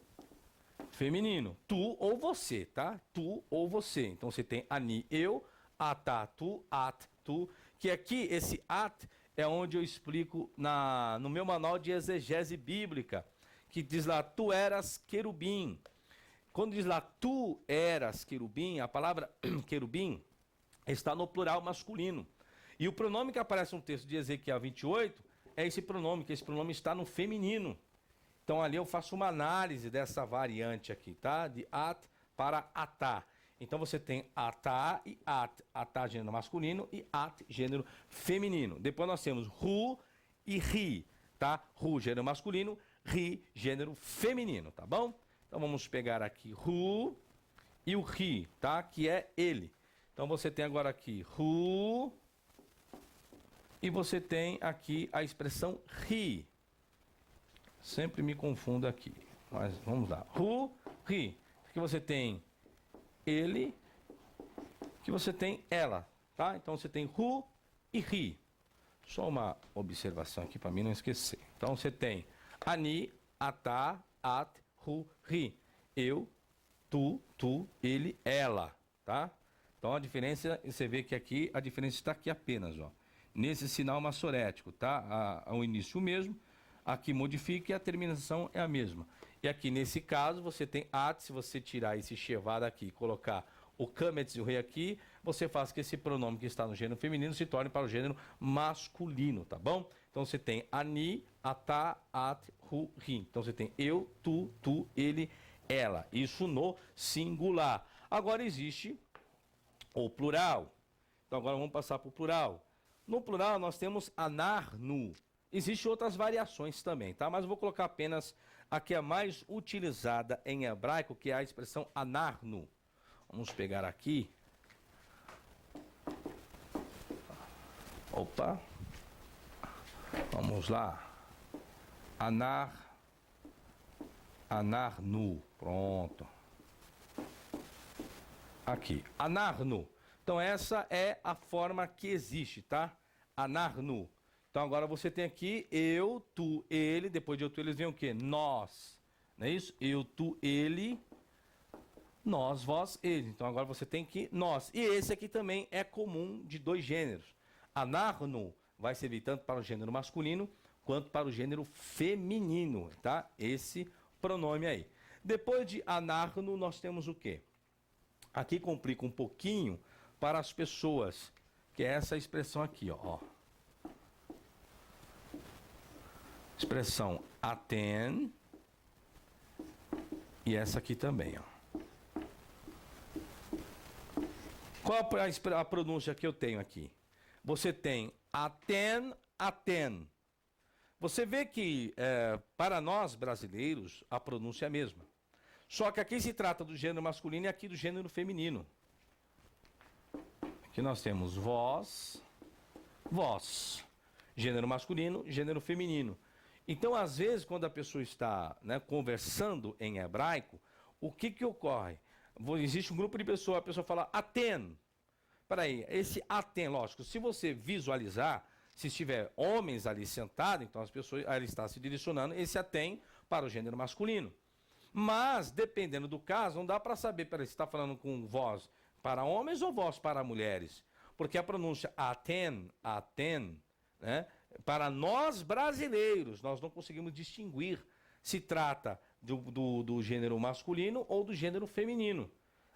feminino. Tu ou você, tá? Tu ou você. Então você tem ani, eu, ata, tu, at, tu. Que aqui, esse at, é onde eu explico no meu manual de exegese bíblica, que diz lá, tu eras querubim. Quando diz lá, tu eras querubim, a palavra querubim está no plural masculino. E o pronome que aparece no texto de Ezequiel 28 é esse pronome, que esse pronome está no feminino. Então ali eu faço uma análise dessa variante aqui, tá? De at para atá. Então você tem atá e at. Atá, gênero masculino, e at, gênero feminino. Depois nós temos ru e ri, tá? Ru, gênero masculino, ri, gênero feminino, tá bom? Então vamos pegar aqui ru e o ri, tá? Que é ele. Então você tem agora aqui ru... E você tem aqui a expressão ri. Sempre me confundo aqui. Mas vamos lá. Ru, ri. Aqui você tem ele. Aqui você tem ela. Tá? Então você tem ru e ri. Só uma observação aqui para mim não esquecer. Então você tem ani, ata, at, ru, ri. Eu, tu, ele, ela. Tá? Então a diferença, você vê que aqui, a diferença está aqui apenas, ó. Nesse sinal massorético, tá? Ao início mesmo, aqui modifica e a terminação é a mesma. E aqui nesse caso você tem at, se você tirar esse chevá daqui e colocar o kametz e o rei aqui, você faz que esse pronome que está no gênero feminino se torne para o gênero masculino, tá bom? Então você tem ani, atá, at, ru, ri. Então você tem eu, tu, ele, ela. Isso no singular. Agora existe o plural. Então agora vamos passar para o plural. No plural, nós temos anarnu. Existem outras variações também, tá? Mas eu vou colocar apenas a que é mais utilizada em hebraico, que é a expressão anarnu. Vamos pegar aqui. Opa. Vamos lá. Anarnu. Pronto. Aqui. Anarnu. Então essa é a forma que existe, tá? Anarnu. Então agora você tem aqui eu, tu, ele. Depois de eu, tu, eles vem o quê? Nós. Não é isso? Eu, tu, ele. Nós, vós, eles. Então agora você tem que nós. E esse aqui também é comum de dois gêneros. Anarnu vai servir tanto para o gênero masculino quanto para o gênero feminino, tá? Esse pronome aí. Depois de anarnu nós temos o quê? Aqui complica um pouquinho para as pessoas, que é essa expressão aqui, ó. Expressão aten, E essa aqui também, ó. Qual a pronúncia que eu tenho aqui? Você tem aten, aten. Você vê que, para nós brasileiros, a pronúncia é a mesma. Só que aqui se trata do gênero masculino e aqui do gênero feminino. Aqui nós temos vós, vós. Gênero masculino, gênero feminino. Então, às vezes, quando a pessoa está, né, conversando em hebraico, o que ocorre? Existe um grupo de pessoas, a pessoa fala aten. Peraí, esse aten, lógico, se você visualizar, se estiver homens ali sentados, então as pessoas, ela está se direcionando esse aten para o gênero masculino. Mas, dependendo do caso, não dá para saber, peraí, se está falando com voz para homens ou voz para mulheres. Porque a pronúncia aten, aten, né, para nós brasileiros, nós não conseguimos distinguir se trata do gênero masculino ou do gênero feminino.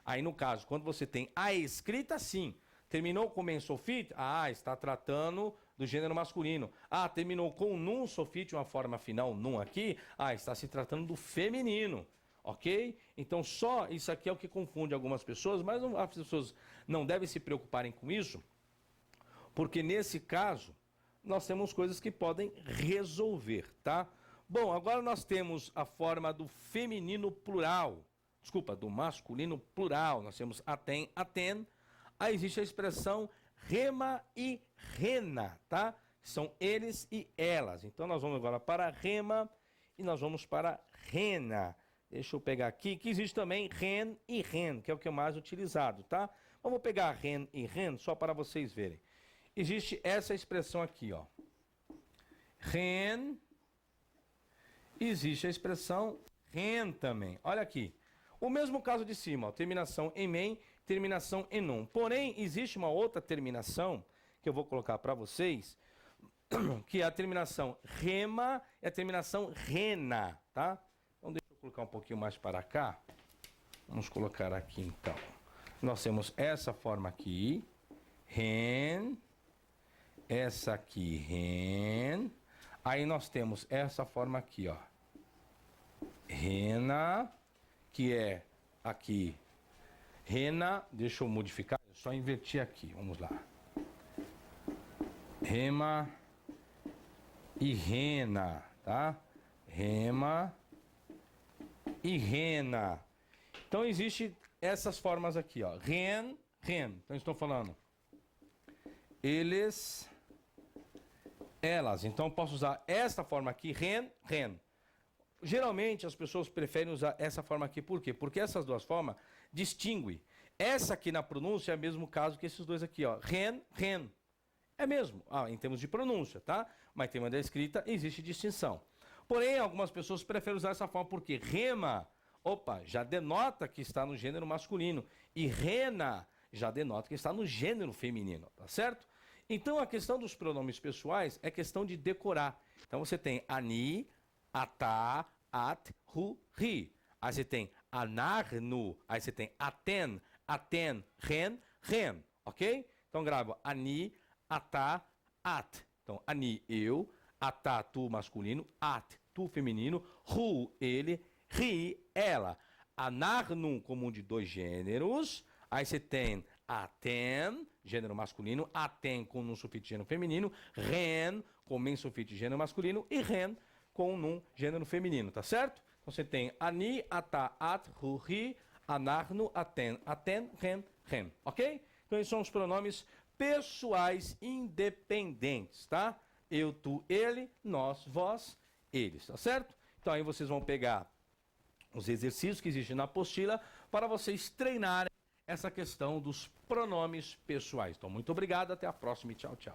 Aí, no caso, quando você tem a escrita, sim. Terminou com men sofit? Ah, está tratando do gênero masculino. Ah, terminou com nun sofit, uma forma final, nun aqui? Ah, está se tratando do feminino. Ok? Então, só isso aqui é o que confunde algumas pessoas, mas as pessoas não devem se preocuparem com isso, porque nesse caso, nós temos coisas que podem resolver, tá? Bom, agora nós temos a forma do feminino plural. Desculpa, do masculino plural. Nós temos aten, aten. Aí existe a expressão rema e rena, tá? São eles e elas. Então nós vamos agora para rema e nós vamos para rena. Deixa eu pegar aqui, que existe também ren e ren, que é o que é mais utilizado, tá? Vamos pegar ren e ren só para vocês verem. Existe essa expressão aqui, ó. Ren. Existe a expressão ren também. Olha aqui. O mesmo caso de cima, ó, terminação em men, terminação em nun. Porém, existe uma outra terminação que eu vou colocar para vocês, que é a terminação rema e a terminação rena, tá? Então, deixa eu colocar um pouquinho mais para cá. Vamos colocar aqui, então. Nós temos essa forma aqui, ren, essa aqui, ren. Aí nós temos essa forma aqui, ó. Rena, que é aqui. Rena, deixa eu modificar, eu só inverti aqui, vamos lá. Rema e rena, tá? Rema e rena. Então, existe essas formas aqui, ó. Ren, ren. Então, estou falando eles, elas. Então, eu posso usar esta forma aqui, ren, ren. Geralmente, as pessoas preferem usar essa forma aqui. Por quê? Porque essas duas formas distinguem. Essa aqui na pronúncia é o mesmo caso que esses dois aqui, ó. Ren, ren. É mesmo, em termos de pronúncia, tá? Mas em termos da escrita, existe distinção. Porém, algumas pessoas preferem usar essa forma porque rema, opa, já denota que está no gênero masculino. E rena já denota que está no gênero feminino, tá certo? Então, a questão dos pronomes pessoais é questão de decorar. Então, você tem ani, atá, at, hu, ri. Aí você tem anarnu, aí você tem aten, aten, ren, ren, ok? Então, grava ani, atá, at. Então, ani, eu, atá, tu, masculino, at, tu, feminino, hu, ele, ri, ela. Anarnu, comum de dois gêneros. Aí você tem aten, gênero masculino, aten com nun sufixo gênero feminino, ren com men sufixo gênero masculino e ren com nun gênero feminino, tá certo? Então você tem ani, atá, at, hu, ri, anarnu, aten, aten, ren, ren, ok? Então esses são os pronomes pessoais independentes, tá? Eu, tu, ele, nós, vós, eles, tá certo? Então aí vocês vão pegar os exercícios que existem na apostila para vocês treinarem essa questão dos pronomes pessoais. Então, muito obrigado, até a próxima e tchau, tchau.